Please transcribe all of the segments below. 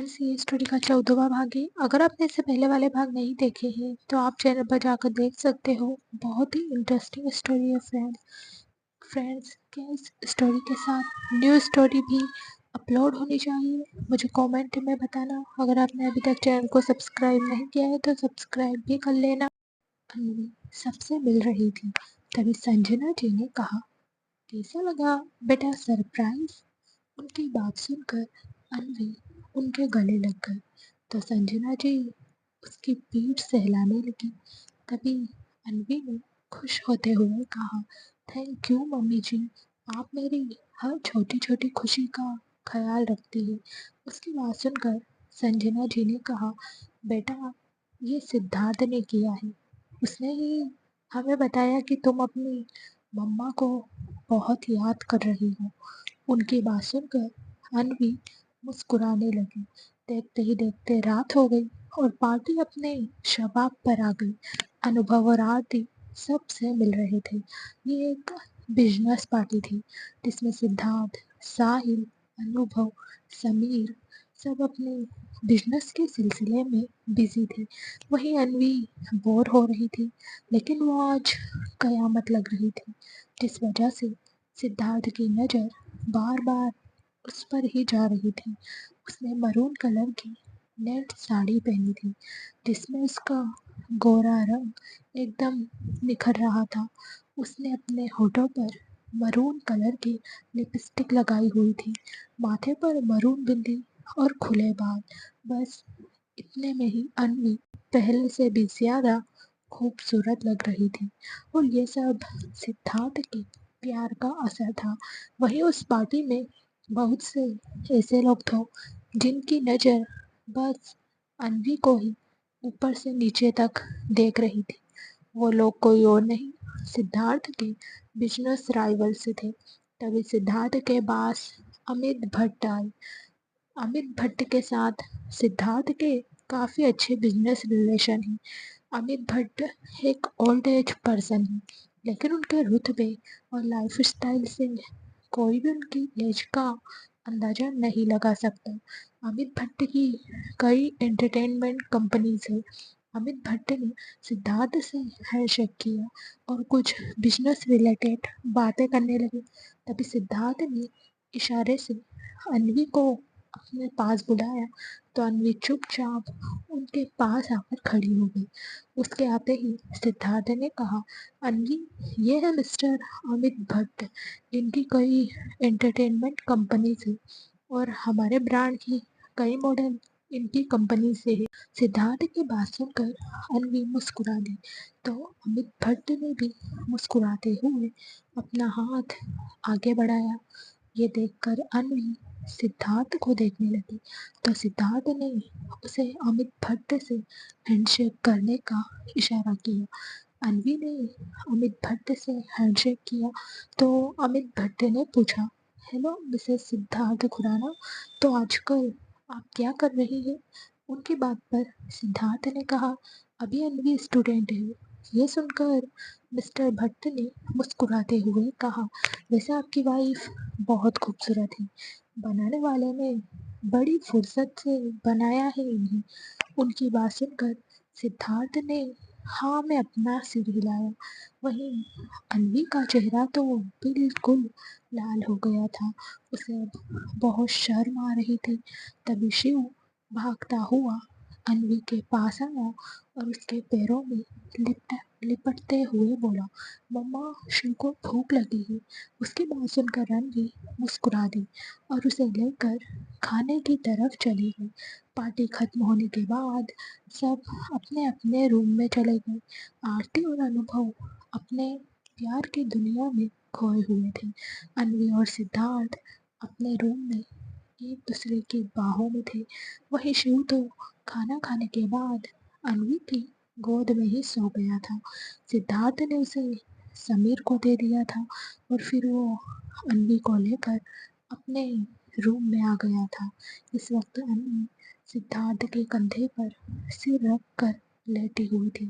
NCA story का 14वां भाग है। अगर आपने इससे पहले वाले भाग नहीं देखे हैं तो आप चैनल पर जाकर देख सकते हो। बहुत ही इंटरेस्टिंग स्टोरी है फ्रेंड्स क्या इस स्टोरी के साथ न्यू स्टोरी भी अपलोड होनी चाहिए, मुझे कमेंट में बताना। अगर आपने अभी तक चैनल को सब्सक्राइब नहीं किया है तो सब्सक्राइब भी कर लेना। अन्वी सबसे मिल रही थी, तभी संजना जी ने कहा, कैसा लगा बेटा सरप्राइज? उनकी बात सुनकर अन्वी उनके गले लग गई तो संजना जी उसकी पीठ सहलाने लगी। तभी अन्वी ने खुश होते हुए कहा, थैंक यू मम्मी जी, आप मेरी हर छोटी छोटी खुशी का ख्याल रखती है। उसकी बात सुनकर संजना जी ने कहा, बेटा ये सिद्धार्थ ने किया है, उसने ही हमें बताया कि तुम अपनी मम्मा को बहुत याद कर रही हो। उनकी बात सुनकर अन्वी मुस्कुराने लगी। देखते ही देखते रात हो गई और पार्टी अपने शबाब पर आ गई। अनुभव और आरती सबसे मिल रहे थे। ये एक बिजनेस पार्टी थी जिसमें सिद्धार्थ, साहिल, अनुभव, समीर सब अपने बिजनेस के सिलसिले में बिजी थे। वहीं अन्वी बोर हो रही थी, लेकिन वो आज कयामत लग रही थी, जिस वजह से सिद्धार्थ की नज़र बार बार उस पर ही जा रही थी। उसने मरून कलर की नेट साड़ी पहनी थी जिसमें उसका गोरा रंग एकदम निखर रहा था। उसने अपने होठों पर मरून कलर की लिपस्टिक लगाई हुई थी, माथे पर मरून बिंदी और खुले बाल। बस इतने में ही अन्वी पहले से भी ज्यादा खूबसूरत लग रही थी और ये सब सिद्धार्थ के प्यार का असर था। वहीं उस पार्टी में बहुत से ऐसे लोग थे जिनकी नज़र बस अन्वी को ही ऊपर से नीचे तक देख रही थी। वो लोग कोई और नहीं, सिद्धार्थ के बिजनेस राइवल से थे। तभी सिद्धार्थ के पास अमित भट्ट आए। अमित भट्ट के साथ सिद्धार्थ के काफ़ी अच्छे बिजनेस रिलेशन हैं। अमित भट्ट एक ओल्ड एज पर्सन है, लेकिन उनके रुतबे और लाइफ स्टाइल से कोई भी उनकी एज का अंदाज़ा नहीं लगा सकता। अमित भट्ट की कई एंटरटेनमेंट कंपनीज है। अमित भट्ट ने सिद्धार्थ से हैंडशेक किया और कुछ बिजनेस रिलेटेड बातें करने लगे। तभी सिद्धार्थ ने इशारे से अन्वी को अपने पास बुलाया तो अन्वी चुपचाप उनके पास आकर खड़ी हो गई। उसके आते ही सिद्धार्थ ने कहा, अन्वी ये है मिस्टर अमित भट्ट, इनकी कई एंटरटेनमेंट कंपनीज है और हमारे ब्रांड की कई मॉडल इनकी कंपनी से है। सिद्धार्थ की बात सुनकर अन्वी मुस्कुरा दी तो अमित भट्ट ने भी मुस्कुराते हुए अपना हाथ आगे बढ़ाया। ये देखकर अन्वी सिद्धार्थ को देखने लगी तो सिद्धार्थ ने उसे अमित भट्ट से हैंडशेक करने का इशारा किया। अन्वी ने अमित भट्ट से हैंडशेक किया तो अमित भट्ट ने पूछा, हेलो मिसेस सिद्धार्थ खुराना, तो आजकल आप क्या कर रही हैं? उनकी बात पर सिद्धार्थ ने कहा, अभी अन्वी स्टूडेंट है। ये सुनकर मिस्टर भट्ट ने मुस्कुराते हुए कहा, वैसे आपकी वाइफ बहुत खूबसूरत है, बनाने वाले ने बड़ी फुर्सत से बनाया है इन्हें। उनकी बात सुनकर सिद्धार्थ ने हाँ में अपना सिर हिलाया। वहीं अन्वी का चेहरा तो बिल्कुल लाल हो गया था, उसे अब बहुत शर्म आ रही थी। तभी शिव भागता हुआ अन्वी के पास आया और उसके पैरों में लिपटते हुए बोला, मम्मा शिव को भूख लगी है। उसकी बात सुनकर अन्वी मुस्कुरा दी और उसे लेकर खाने की तरफ चली गई। पार्टी खत्म होने के बाद सब अपने अपने रूम में चले गए। आरती और अनुभव अपने प्यार की दुनिया में खोए हुए थे। अन्वी और सिद्धार्थ अपने रूम में एक दूसरे की बाहों में थे। वही शिव तो खाना खाने के बाद अन्वी की गोद में ही सो गया था। सिद्धार्थ ने उसे समीर को दे दिया था और फिर वो अन्वी को लेकर अपने रूम में आ गया था। इस वक्त अन्वी सिद्धार्थ के कंधे पर सिर रख कर लेटी हुई थी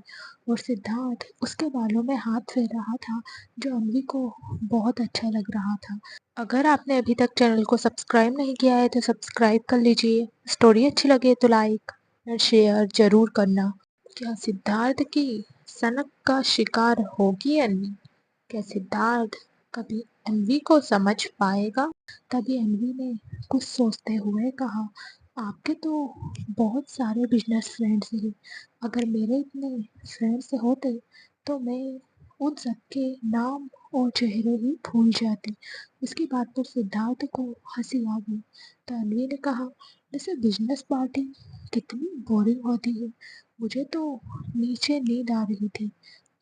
और सिद्धार्थ उसके बालों में हाथ फेर रहा था, जो अन्वी को बहुत अच्छा लग रहा था। अगर आपने अभी तक चैनल को सब्सक्राइब नहीं किया है तो सब्सक्राइब कर लीजिए। स्टोरी अच्छी लगे तो लाइक और शेयर जरूर करना। क्या सिद्धार्थ की सनक का शिकार होगी अन्वी? क्या सिद्धार्थ कभी अन्वी को समझ पाएगा? तभी अन्वी ने कुछ सोचते हुए कहा, आपके तो बहुत सारे बिजनेस फ्रेंड्स हैं। अगर मेरे इतने फ्रेंड्स होते तो मैं उन सबके नाम और चेहरे ही भूल जाती। इसकी बात पर सिद्धार्थ को हंसी आ गई। तो अन्वी ने कहा, जैसे बिजनेस पार्टी कितनी बोरिंग होती है, मुझे तो नीचे नींद आ रही थी।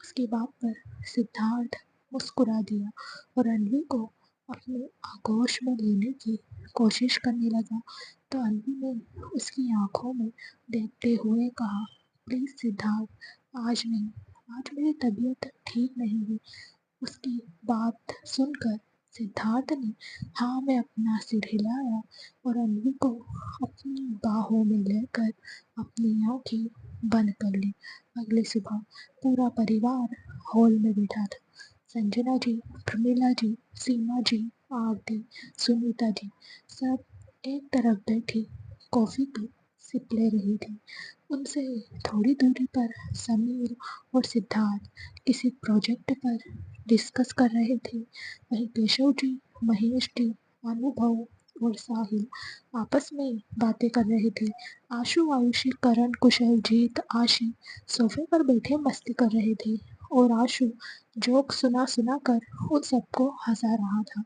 उसकी बात पर सिद्धार्थ मुस्कुरा दिया और अन्वी को अपने आगोश में लेने की कोशिश करने लगा। तो अन्वी ने उसकी आंखों में देखते हुए कहा, प्लीज सिद्धार्थ, आज नहीं, आज मेरी तबीयत ठीक नहीं है। उसकी बात सुनकर सिद्धार्थ ने हाँ में अपना सिर हिलाया और अन्वी को अपनी बाहों में लेकर अपनी आंखें बंद कर ली। अगली सुबह पूरा परिवार हॉल में बैठा था। संजना जी, प्रमीला जी, सीमा जी, आरती, सुनीता जी, सब एक तरफ बैठी कॉफी की सिप ले रही थी। उनसे थोड़ी दूरी पर समीर और सिद्धार्थ किसी प्रोजेक्ट पर डिस्कस कर रहे थे। वहीं केशव जी, महेश जी, अनुभव और साहिल आपस में बातें कर रहे थे। आशु, आयुषी, करण, कुशल, जीत, आशी सोफे पर बैठे मस्ती कर रहे थे और आशु जोक सुना सुना कर उन सबको हंसा रहा था।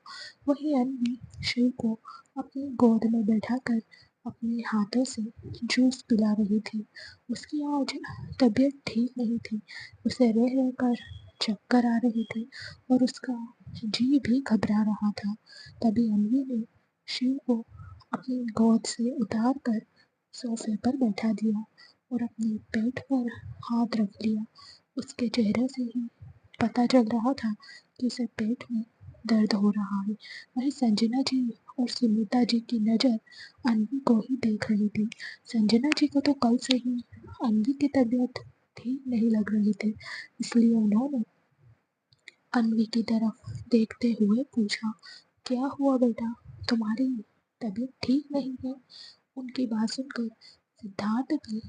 वहीं अन्वी शिव को अपनी गोद में बैठाकर अपने हाथों से जूस पिला रही थी। उसकी आज तबीयत ठीक नहीं थी। उसे रह रहकर चक्कर आ रहे थे और उसका जी भी घबरा रहा था। तभी अन्वी ने शिव को अपनी गोद से उतार कर सोफे पर बैठा दिया और अपने पेट पर हाथ रख लिया। उसके चेहरे से ही पता चल रहा था कि उसे पेट में दर्द हो रहा है। वहीं संजना जी और सुनीता जी की नज़र अन्वी को ही देख रही थी। संजना जी को तो कल से ही अन्वी की तबीयत ठीक नहीं लग रही थी, इसलिए उन्होंने अन्वी की तरफ देखते हुए पूछा, क्या हुआ बेटा, तुम्हारी तबीयत ठीक नहीं है? उनकी बात सुनकर सिद्धार्थ भी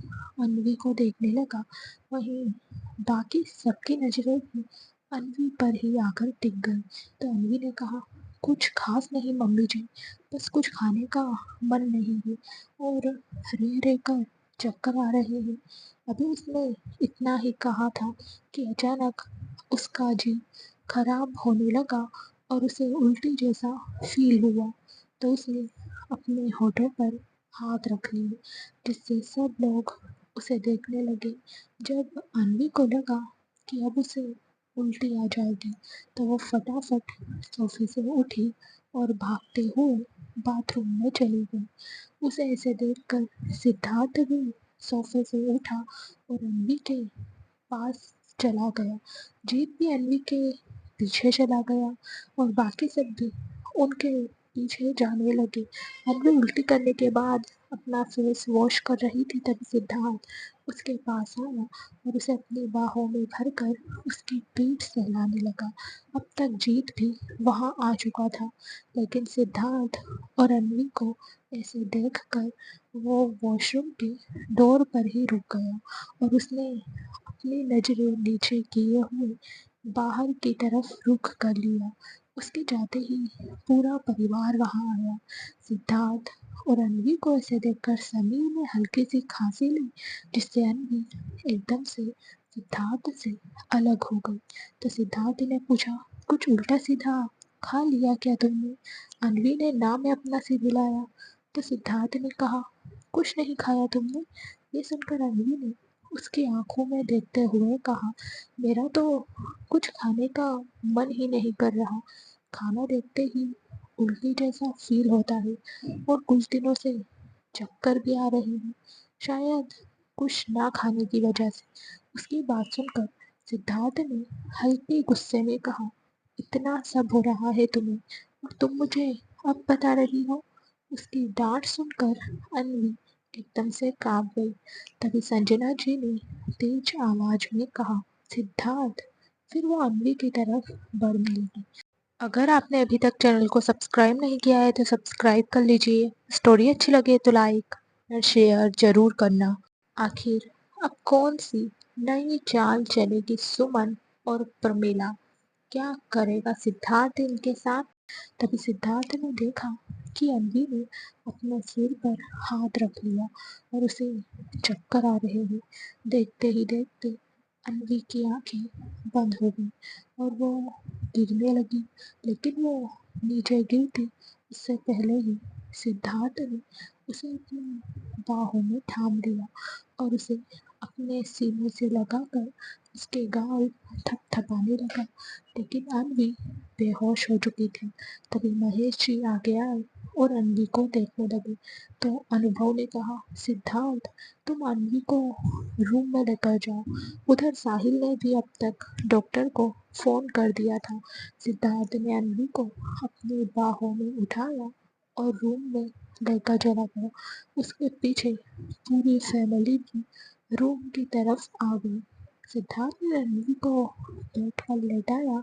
अन्वी को देखने लगा। वहीं बाकी सबकी नजरें भी अन्वी पर ही आकर टिक गई। तो अन्वी ने कहा, कुछ खास नहीं मम्मी जी, बस कुछ खाने का मन नहीं है और रह रह कर चक्कर आ रहे हैं। अभी उसने इतना ही कहा था कि अचानक उसका जी खराब होने लगा और उसे उल्टी जैसा फील हुआ। तो उसने अपने होठों पर हाथ रख लिए, जिससे सब लोग उसे देखने लगे। जब अन्वी को लगा कि अब उसे उल्टी आ जाएगी, तो वो फटाफट सोफे से उठी और भागते हुए बाथरूम में चली गई। उसे ऐसे देखकर सिद्धार्थ भी सोफे से उठा और अन्वी के पास चला गया। जीत भी अन्वी के पीछे चला गया और बाकी सब भी उनके पीछे जाने लगे। अन्वी उल्टी करने के बाद अपना फेस वॉश कर रही थी, तभी सिद्धार्थ उसके पास आया और उसे अपनी बाहों में भरकर उसकी पीठ सहलाने लगा। अब तक जीत भी वहां आ चुका था, लेकिन सिद्धार्थ और अन्वी को ऐसे देखकर वो वॉशरूम के डोर पर ही रुक गया और उसने अपनी नजरें नीचे किए हुए बाहर की तरफ रुख कर लिया। उसके जाते ही पूरा परिवार वहां आया। सिद्धार्थ और अन्वी को ऐसे देखकर समीर ने हल्की सी खांसी ली, जिससे अन्वी एकदम से सिद्धार्थ से अलग हो गई। तो सिद्धार्थ ने पूछा, कुछ उल्टा सीधा खा लिया क्या तुमने? अन्वी ने ना में अपना सिर हिलाया। तो सिद्धार्थ ने कहा, कुछ नहीं खाया तुमने? ये सुनकर अन्वी ने उसकी आंखों में देखते हुए कहा, मेरा तो कुछ खाने का मन ही नहीं कर रहा। खाना देखते ही उल्टी जैसा फील होता है और कुछ दिनों से चक्कर भी आ रही है, शायद कुछ ना खाने की वजह से। उसकी बात सुनकर सिद्धार्थ ने हल्के गुस्से में कहा, इतना सब हो रहा है तुम्हें और तुम मुझे अब बता रही हो? उसकी डांट सुनकर अन्वी एकदम से कांप गई। तभी संजना जी ने तेज आवाज में कहा, सिद्धार्थ। फिर वो अन्वी की तरफ बढ़ने लगी। अगर आपने अभी तक चैनल को सब्सक्राइब नहीं किया है तो सब्सक्राइब कर लीजिए। स्टोरी अच्छी लगे तो लाइक और शेयर जरूर करना। आखिर अब कौन सी नई चाल चलेगी सुमन और प्रमीला? क्या करेगा सिद्धार्थ इनके साथ? तभी सिद्धार्थ ने देखा कि अन्वी ने अपने सिर पर हाथ रख लिया और उसे चक्कर आ रहे हैं। देखते ही देखते अन्वी की आंखें बंद हो गई और वो गिरने लगी। लेकिन वो नीचे गिरती उससे पहले ही सिद्धार्थ ने उसे अपनी बाहों में थाम लिया और उसे अपने सीने से लगाकर उसके गाल थपथपाने लगा। लेकिन अन्वी बेहोश हो चुकी थी। तभी महेश जी आगे आए और अन्वी को देखने लगे। तो अनुभव ने कहा, सिद्धार्थ, तुम अन्वी को रूम में लेकर जाओ। उधर साहिल ने भी अब तक डॉक्टर को फोन कर दिया था। सिद्धार्थ ने अन्वी को अपनी बाहों में उठाया और रूम में लेकर चला गया। उसके पीछे पूरी फैमिली भी रूम की तरफ आ गई। सिद्धार्थ ने अन्वी को बेड पर लेटाया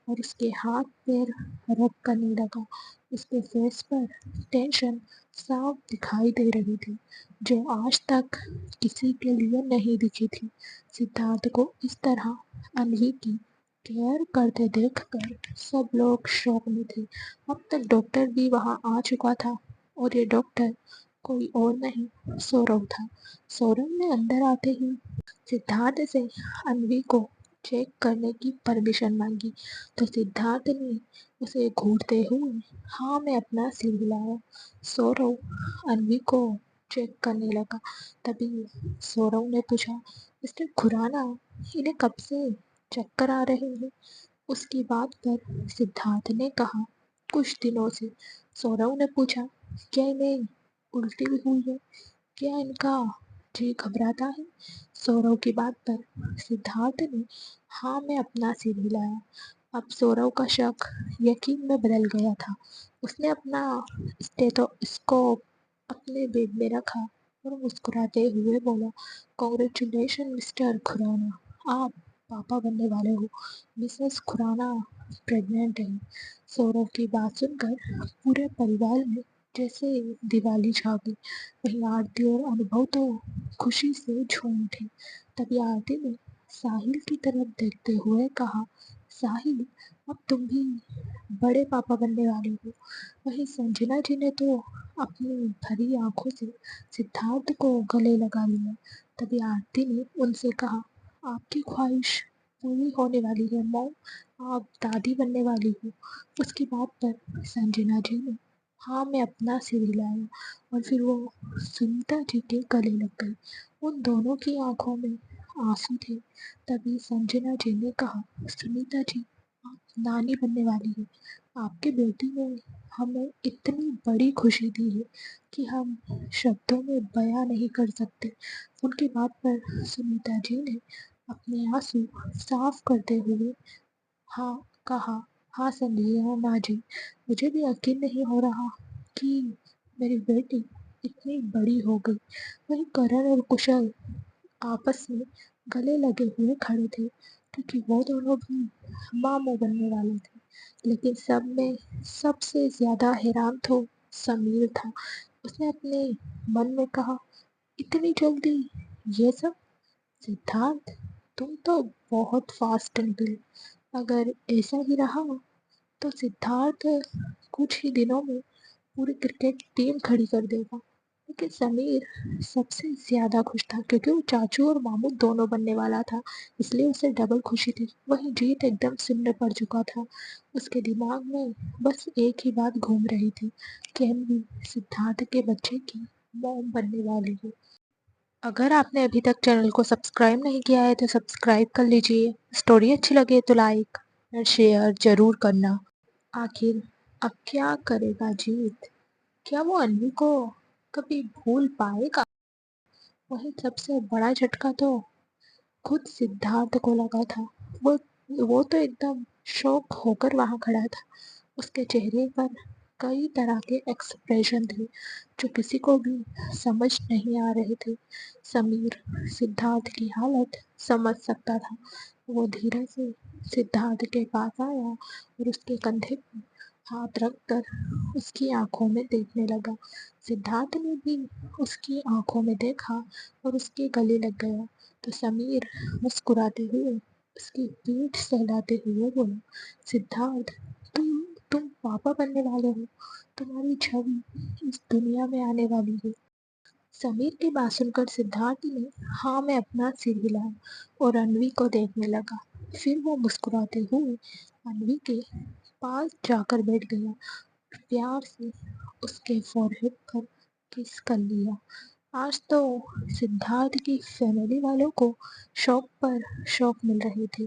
और उसके हाथ पैर रब करने लगा। उसके फेस पर टेंशन साफ दिखाई दे रही थी, जो आज तक किसी के लिए नहीं दिखी थी। सिद्धार्थ को इस तरह अन्वी की केयर करते देखकर सब लोग शॉक में थे। अब तक डॉक्टर भी वहां आ चुका था और ये डॉक्टर कोई और नहीं, सौरभ था। सौरभ ने अंदर आते ही सिद्धार्थ से अन्वी को चेक करने की परमिशन मांगी। तो सिद्धार्थ ने उसे घूरते हुए हाँ में अपना सिर हिलाया। सौरभ अन्वी को चेक करने लगा। तभी सौरभ ने पूछा, मिस्टर खुराना, इन्हें कब से चक्कर आ रहे हैं? उसकी बात पर सिद्धार्थ ने कहा, कुछ दिनों से। सौरभ ने पूछा, क्या इन्हें उल्टी भी हुई है? क्या इनका जी घबराता है? सौरव की बात पर सिद्धार्थ ने हाँ में अपना सिर हिलाया। अब सौरव का शक यकीन में बदल गया था। उसने अपना स्टेथोस्कोप अपने बेड में रखा और मुस्कुराते हुए बोला, कॉन्ग्रेचुलेशन मिस्टर खुराना, आप पापा बनने वाले हो। मिसेस खुराना प्रेग्नेंट है। सौरव की बात सुनकर पूरे परिवार में जैसे दिवाली छा गई। वहीं आरती और अनुभव तो खुशी से झूम उठे। तभी आरती ने साहिल की तरफ देखते हुए कहा, साहिल, अब तुम भी बड़े पापा बनने वाले हो। वहीं संजना जी ने तो अपनी भरी आंखों से सिद्धार्थ को गले लगा लिया। तभी आरती ने उनसे कहा, आपकी ख्वाहिश पूरी होने वाली है मॉम, आप दादी बनने वाली हो। उसकी बात पर संजना जी ने हाँ में अपना सिर हिलाया और फिर वो सुनीता जी के गले लग गई। उन दोनों की आंखों में आंसू थे। तभी संजना जी ने कहा, सुनीता जी, आप नानी बनने वाली है। आपके बेटी ने हमें इतनी बड़ी खुशी दी है कि हम शब्दों में बयां नहीं कर सकते। उनकी बात पर सुनीता जी ने अपने आंसू साफ करते हुए हाँ कहा, हाँ संजना माँ जी, मुझे भी यकीन नहीं हो रहा कि मेरी बेटी इतनी बड़ी हो गई। वहीं करण और कुशल आपस में गले लगे हुए खड़े थे, क्योंकि वो दोनों भी मामू बनने वाले थे। लेकिन सब में सबसे ज्यादा हैरान तो समीर था। उसने अपने मन में कहा, इतनी जल्दी ये सब? सिद्धार्थ, तुम तो बहुत फास्ट निकले। अगर ऐसा ही रहा तो सिद्धार्थ कुछ ही दिनों में पूरी क्रिकेट टीम खड़ी कर देगा। लेकिन समीर सबसे ज्यादा खुश था, क्योंकि वो चाचू और मामू दोनों बनने वाला था। इसलिए उसे डबल खुशी थी। वहीं जीत एकदम सुन्न पड़ चुका था। उसके दिमाग में बस एक ही बात घूम रही थी कि अन्वी सिद्धार्थ के बच्चे की मॉम बनने वाली है। अगर आपने अभी तक चैनल को सब्सक्राइब नहीं किया है तो सब्सक्राइब कर लीजिए। स्टोरी अच्छी लगे तो लाइक और शेयर जरूर करना। आखिर अब क्या करेगा जीत? क्या वो अन्वी को कभी भूल पाएगा? वही सबसे बड़ा झटका तो खुद सिद्धार्थ को लगा था। वो वो तो एकदम शॉक होकर वहां खड़ा था। उसके चेहरे पर कई तरह के एक्सप्रेशन थे जो किसी को भी समझ नहीं आ रहे थे। समीर सिद्धार्थ की हालत समझ सकता था। वो धीरे से सिद्धार्थ के पास आया और उसके कंधे पर हाथ रखकर उसकी आंखों में देखने लगा। सिद्धार्थ ने भी उसकी आंखों में देखा और उसके गले लग गया। तो समीर मुस्कुराते हुए उसकी पीठ सहलाते हुए बोला, सिद्धार्थ, तुम पापा बनने वाले हो। तुम्हारी छवि इस दुनिया में आने वाली है। समीर की बात सुनकर सिद्धार्थ ने हाँ में अपना सिर हिलाया और अन्वी को देखने लगा। फिर वो मुस्कुराते हुए अन्वी के पास जाकर बैठ गया, प्यार से उसके फोरहेड पर किस कर लिया। आज तो सिद्धार्थ की फैमिली वालों को शौक पर शौक मिल रहे थे।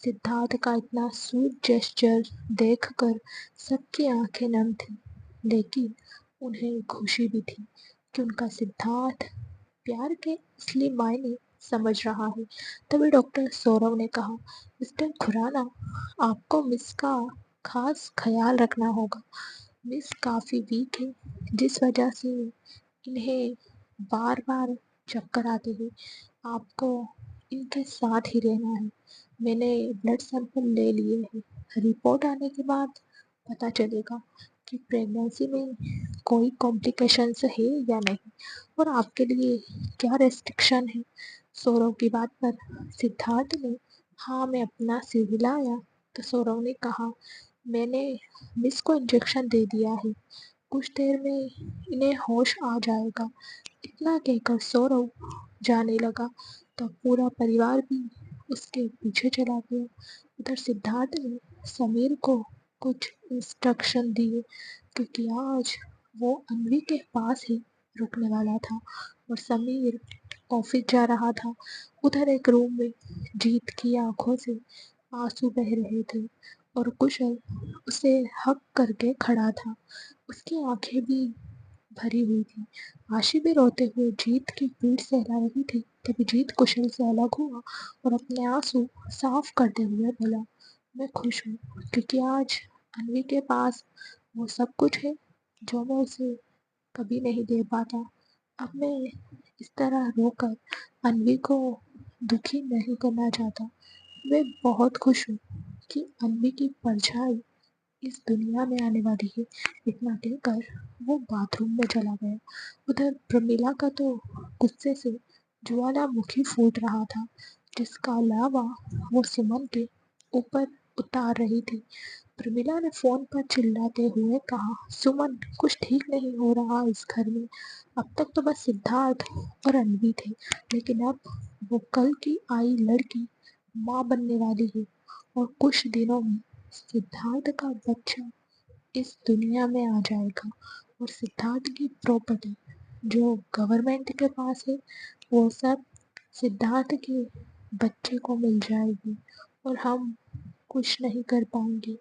सिद्धार्थ का इतना स्वीट जेस्चर देखकर सबकी आंखें नम थी, लेकिन उन्हें खुशी भी थी कि उनका सिद्धार्थ प्यार के असली मायने समझ रहा है। तभी डॉक्टर सौरव ने कहा, मिस्टर खुराना, आपको मिस का खास ख्याल रखना होगा। मिस काफ़ी वीक है, जिस वजह से इन्हें बार बार चक्कर आते हैं। आपको इनके साथ ही रहना है। मैंने ब्लड सैंपल ले लिए हैं। रिपोर्ट आने के बाद पता चलेगा कि प्रेगनेंसी में कोई कॉम्प्लिकेशंस है या नहीं और आपके लिए क्या रेस्ट्रिक्शन है। सौरव की बात पर सिद्धार्थ ने हाँ में अपना सिर हिलाया। तो सौरव ने कहा, मैंने मिस को इंजेक्शन दे दिया है। कुछ देर में इन्हें होश आ जाएगा। इतना कहकर सौरव जाने लगा तो पूरा परिवार भी उसके पीछे चला गया। उधर सिद्धार्थ ने समीर को कुछ इंस्ट्रक्शन दिए क्योंकि आज वो अन्वी के पास ही रुकने वाला था और समीर ऑफिस जा रहा था। उधर एक रूम में जीत की आंखों से आंसू बह रहे थे और कुशल उसे हक करके खड़ा था। उसकी आंखें भी भरी हुई थी। आशी भी रोते हुए जीत की पीठ सहला रही थी। तभी जीत कुशल से अलग हुआ और अपने आंसू साफ करते हुए बोला, मैं खुश हूँ क्योंकि आज अन्वी के पास वो सब कुछ है जो मैं उसे कभी नहीं दे पाता। अब मैं इस तरह रोकर अन्वी को दुखी नहीं करना चाहता। मैं बहुत खुश हूँ कि अन्वी की परछाई इस दुनिया में आने वाली है। इतना कहकर वो बाथरूम में चला गया। उधर प्रमीला का तो गुस्से से ज्वालामुखी फूट रहा था, जिसका लावा वो सुमन के ऊपर उतार रही थी। प्रमिला ने फोन पर चिल्लाते हुए कहा, सुमन, कुछ ठीक नहीं हो रहा इस घर में। अब तक तो बस सिद्धार्थ और अन्वी थे, लेकिन अब वो कल की आई लड़की माँ बनने वाली है और कुछ दिनों में सिद्धार्थ का बच्चा इस दुनिया में आ जाएगा और सिद्धार्थ की प्रॉपर्टी जो गवर्नमेंट के पास है वो सब सिद्धार्थ के बच्चे को मिल जाएगी और हम कुछ नहीं कर पाएंगे।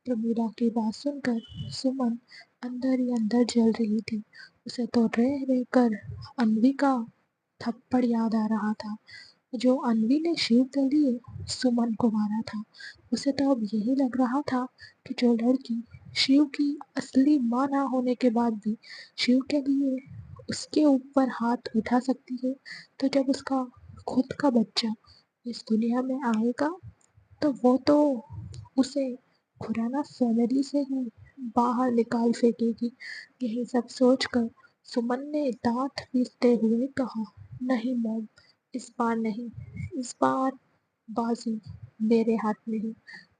प्रमीला की बात सुनकर सुमन अंदर ही अंदर जल रही थी। उसे तो रह रह कर अन्वी का थप्पड़ याद आ रहा था जो अन्वी ने शिव के लिए सुमन को मारा था। उसे तो अब यही लग रहा था कि जो लड़की शिव की असली माँ ना होने के बाद भी शिव के लिए उसके ऊपर हाथ उठा सकती है, तो जब उसका खुद का बच्चा इस दुनिया में आएगा तो वो तो उसे खुराना फैमिली से ही बाहर निकाल फेंकेगी। यही सब सोचकर सुमन ने दांत पीसते हुए कहा, नहीं मॉम, इस बार नहीं, इस बार बाजी मेरे हाथ में है।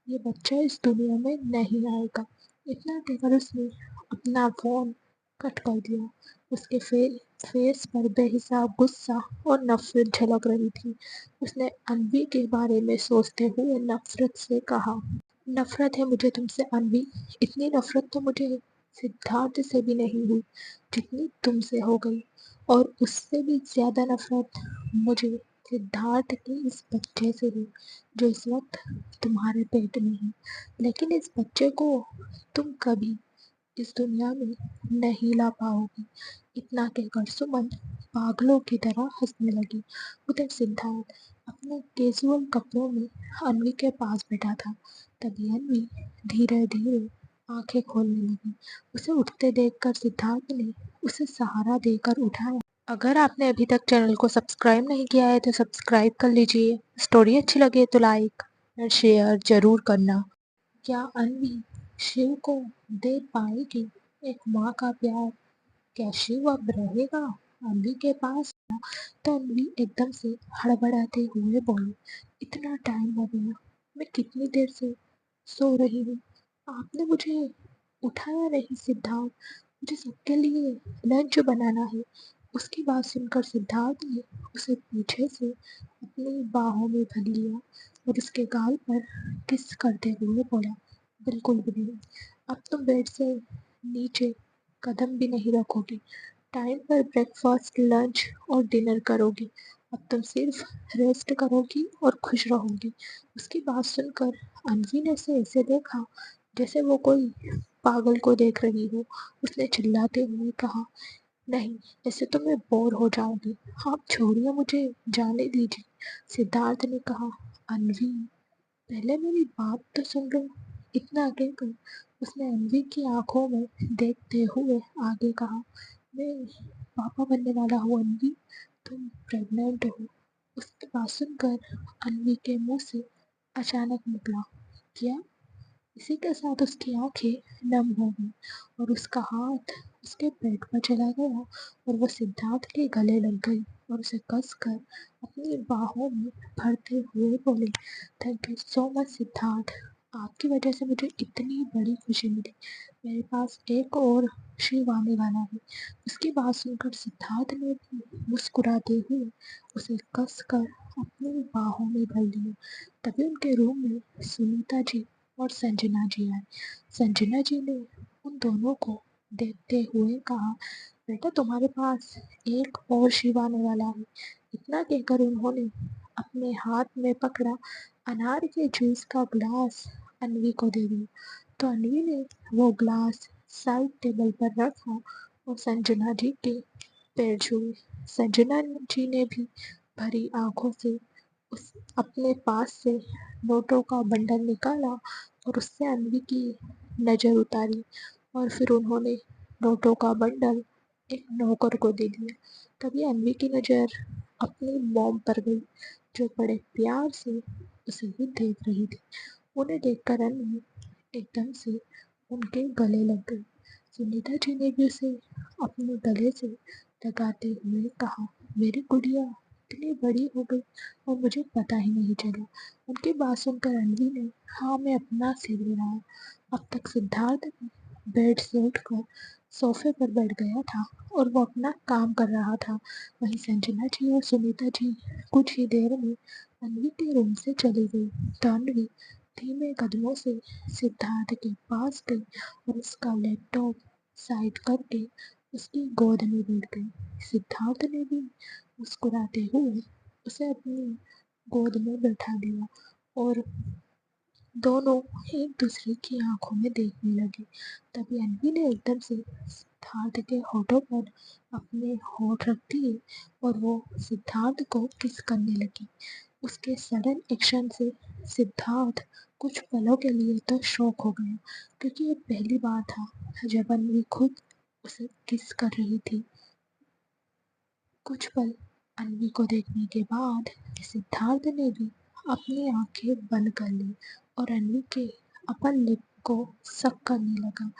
ये बच्चा इस दुनिया में नहीं आएगा। इतना कहकर उसने अपना फोन कट कर दिया। उसके फेस पर बेहिसाब गुस्सा और नफरत झलक रही थी। उसने अन्वी के बारे में सोचते हुए नफरत से कहा, नफरत है मुझे तुमसे अन्वी। इतनी नफरत तो मुझे सिद्धार्थ से भी नहीं हुई जितनी तुमसे हो गई, और उससे भी ज्यादा नफरत मुझे सिद्धार्थ के इस बच्चे से है जो इस वक्त तुम्हारे पेट में है। लेकिन इस बच्चे को तुम कभी इस दुनिया में नहीं ला पाओगी। इतना कहकर सुमन पागलों की तरह हंसने लगी। उधर सिद्धार्थ अपने कैजुअल कपड़ों में अन्वी के पास बैठा था। तभी अन्वी धीरे धीरे आंखें खोलने लगी। उसे उठते देखकर सिद्धार्थ ने उसे सहारा देकर उठाया। अगर आपने अभी तक चैनल को सब्सक्राइब नहीं किया है तो सब्सक्राइब कर लीजिए। स्टोरी अच्छी लगे तो लाइक और शेयर जरूर करना। क्या अन्वी शिव को दे पाएगी एक माँ का प्यार? क्या शिव अब रहेगा अन्वी के पास? तो अन्वी एकदम से हड़बड़ाते हुए बोली, इतना टाइम हो गया, मैं कितनी देर से सो रही हूँ, आपने मुझे उठाया नहीं सिद्धार्थ, मुझे सबके लिए लंच बनाना है। उसकी बात सुनकर सिद्धार्थ ने उसे पीछे से अपनी बाहों में भर लिया और उसके गाल पर किस करते हुए बोला, बिल्कुल भी नहीं, अब तुम बेड से नीचे कदम भी नहीं रखोगी, टाइम पर ब्रेकफास्ट लंच और डिनर करोगी, अब तुम सिर्फ रेस्ट करोगी और खुश रहोगी। उसकी बात सुनकर अन्वी ने उसे ऐसे देखा जैसे वो कोई पागल को देख रही हो। उसने चिल्लाते हुए कहा, नहीं, ऐसे तो मैं बोर हो जाऊंगी, आप छोड़िए, मुझे जाने दीजिए। सिद्धार्थ ने कहा, अन्वी पहले मेरी बात तो सुन लो। इतना कहकर उसने अन्वी की आंखों में देखते हुए आगे कहा, मैं पापा बनने वाला हूँ अन्वी, तुम प्रेग्नेंट हो। उसकी बात सुनकर अन्वी के मुंह से अचानक निकला, क्या? इसी के साथ उसकी आंखें नम हो गई और उसका हाथ उसके पेट पर चला गया और वो सिद्धार्थ के गले लग गई और उसे कसकर अपनी बाहों में भरते हुए बोली, thank you so much Siddharth, आपकी वजह से मुझे इतनी बड़ी खुशी मिली। मेरे पास एक और शिव आने वाला है। उसकी बात सुनकर सिद्धार्थ ने भी मुस्कुराते हुए उसे कसकर अपनी बाहों में भर लिया। तभी उनके रूम में सुनीता जी और संजना जी आए। संजना जी ने उन दोनों को देखते हुए कहा, बेटा तुम्हारे पास एक और शिव आने वाला है। इतना कहकर उन्होंने अपने हाथ में पकड़ा अनार के जूस का ग्लास अन्वी को दे दिया। तो अन्वी ने वो ग्लास साइड टेबल पर रखा और संजना जी के पैर छुए। संजना जी ने भी भरी आंखों से उस अपने पास से नोटों का बंडल निकाला और उससे अन्वी की नज़र उतारी और फिर उन्होंने नोटों का बंडल एक नौकर को दे दिया। तभी अन्वी की नज़र अपनी मॉम पर गई, जो बड़े प्यार से उसे ही देख रही थी। उन्हें देखकर अन्वी एकदम से उनके गले लग गई। सुनीता जी ने भी उसे अपने गले से लगाते हुए कहा, मेरी गुड़िया इतनी बड़ी हो गई और मुझे पता ही नहीं चला। उनकी बात सुनकर अन्वी ने हाँ में अपना सिर हिलाया। अब तक सिद्धार्थ भी बेड से उठकर सोफे पर बैठ गया था और वो अपना काम कर रहा था। वहीं संजना जी और सुनीता जी कुछ ही देर में अन्वी के रूम से चली गई। तो अन्वी धीमे कदमों से सिद्धार्थ के पास गई और उसका लैपटॉप साइड करके उसकी गोद में बैठ गई। सिद्धार्थ ने भी मुस्कुराते हुए उसे अपनी गोद में बैठा लिया और दोनों एक दूसरे की आंखों में देखने लगे। तभी अन्वी ने एकदम से सिद्धार्थ के होठों पर अपने होठ रख दिए और वो सिद्धार्थ को किस करने लगी। उसके सडन एक्शन से सिद्धार्थ कुछ पलों के लिए तो शॉक हो गया, क्योंकि ये पहली बार था जब अन्वी खुद उसे किस कर रही थी। कुछ पल अन्वी को देखने के बाद सिद्धार्थ ने भी अपनी आंखें बंद कर ली और अन्वी के अपर लिप को सक करने लगा।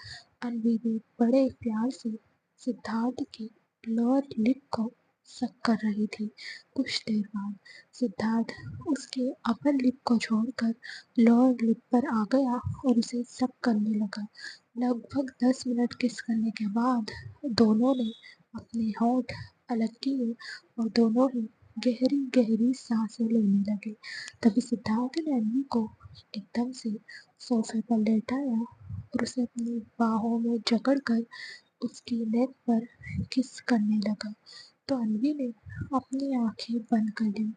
अन्वी भी बड़े प्यार से सिद्धार्थ की लोअर लिप को सक कर रही थी। कुछ देर बाद सिद्धार्थ उसके अपर लिप को छोड़कर लोअर लिप पर आ गया और उसे सक करने लगा। लगभग 10 मिनट किस करने के बाद दोनों ने अपने होठ अलग किए और दोनों ही गहरी गहरी सांसें लेने लगे। तभी सिद्धार्थ ने अन्वी को एकदम से सोफे पर लेटाया और उसे अपनी बाहों में जकड़कर उसकी नेक पर किस करने लगा। तो अन्वी ने अपनी आंखें बंद कर ली।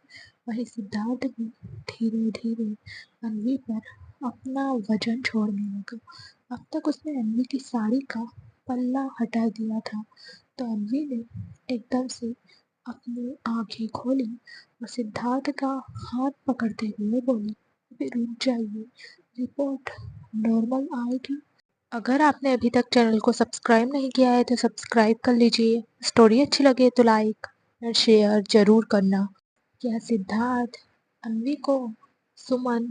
वहीं सिद्धार्थ भी धीरे धीरे अन्वी पर अपना वजन छोड़ने लगा। अब तक उसने अन्वी की साड़ी का पल्ला हटा दिया था। तो अन्वी ने एकदम से अपनी आंखें खोली और सिद्धार्थ का हाथ पकड़ते हुए बोली, अभी रुक जाइए, रिपोर्ट नॉर्मल आएगी अगर आपने अभी तक चैनल को सब्सक्राइब नहीं किया है तो सब्सक्राइब कर लीजिए। स्टोरी अच्छी लगे तो लाइक और शेयर ज़रूर करना। क्या सिद्धार्थ अन्वी को सुमन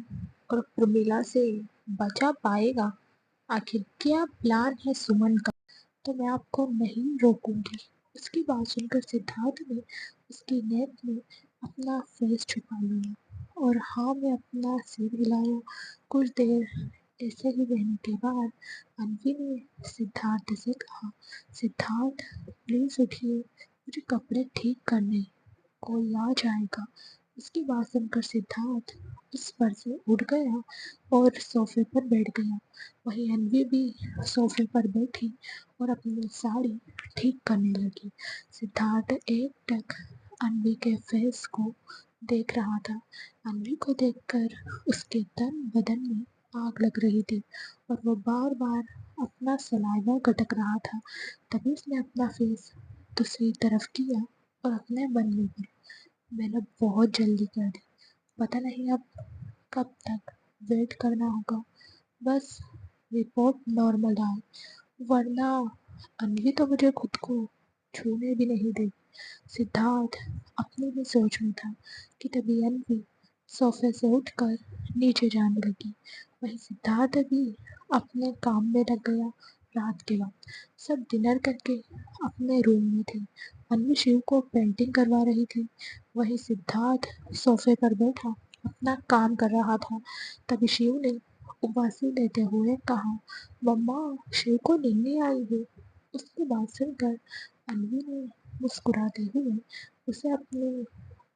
और प्रमिला से बचा पाएगा? आखिर क्या प्लान है सुमन का? तो मैं आपको नहीं रोकूंगी। उसकी बात सुनकर सिद्धार्थ ने उसकी नेक में अपना फेस छुपा लिया और हाँ में अपना सिर हिलाया। कुछ देर ऐसे ही रहने के बाद अन्वी ने सिद्धार्थ से कहा, सिद्धार्थ प्लीज उठिए, मुझे कपड़े ठीक करने, कोई आ जाएगा। उसकी बात सुनकर सिद्धार्थ उस पर से उठ गया और सोफे पर बैठ गया। वहीं अन्वी भी सोफे पर बैठी और अपनी साड़ी ठीक करने लगी। सिद्धार्थ एकटक अन्वी के फेस को देख रहा था। अन्वी को देखकर उसके तन बदन में आग लग रही थी और वो बार बार अपना सलाइवा गटक रहा था। तभी उसने अपना फेस दूसरी तरफ किया और अपने मन में बोला, मैंने बहुत जल्दी कर दी, पता नहीं अब कब तक वेट करना होगा, बस रिपोर्ट नॉर्मल आए, वरना अन्वी तो मुझे खुद को छूने भी नहीं देगी। सिद्धार्थ अपने में सोच में था कि तभी अन्वी सोफे से उठकर नीचे जाने लगी। वहीं सिद्धार्थ अभी अपने काम में लग गया। रात के वक्त सब डिनर करके अपने रूम में थे। अन्वी शिव को पेंटिंग करवा रही थी। वहीं सिद्धार्थ सोफे पर बैठा अपना काम कर रहा था। तभी शिव ने उबासी लेते हुए कहा, मम्मा, शिव को नींद नहीं आई है। उसकी बात सुनकर अन्वी ने मुस्कुराते हुए उसे अपने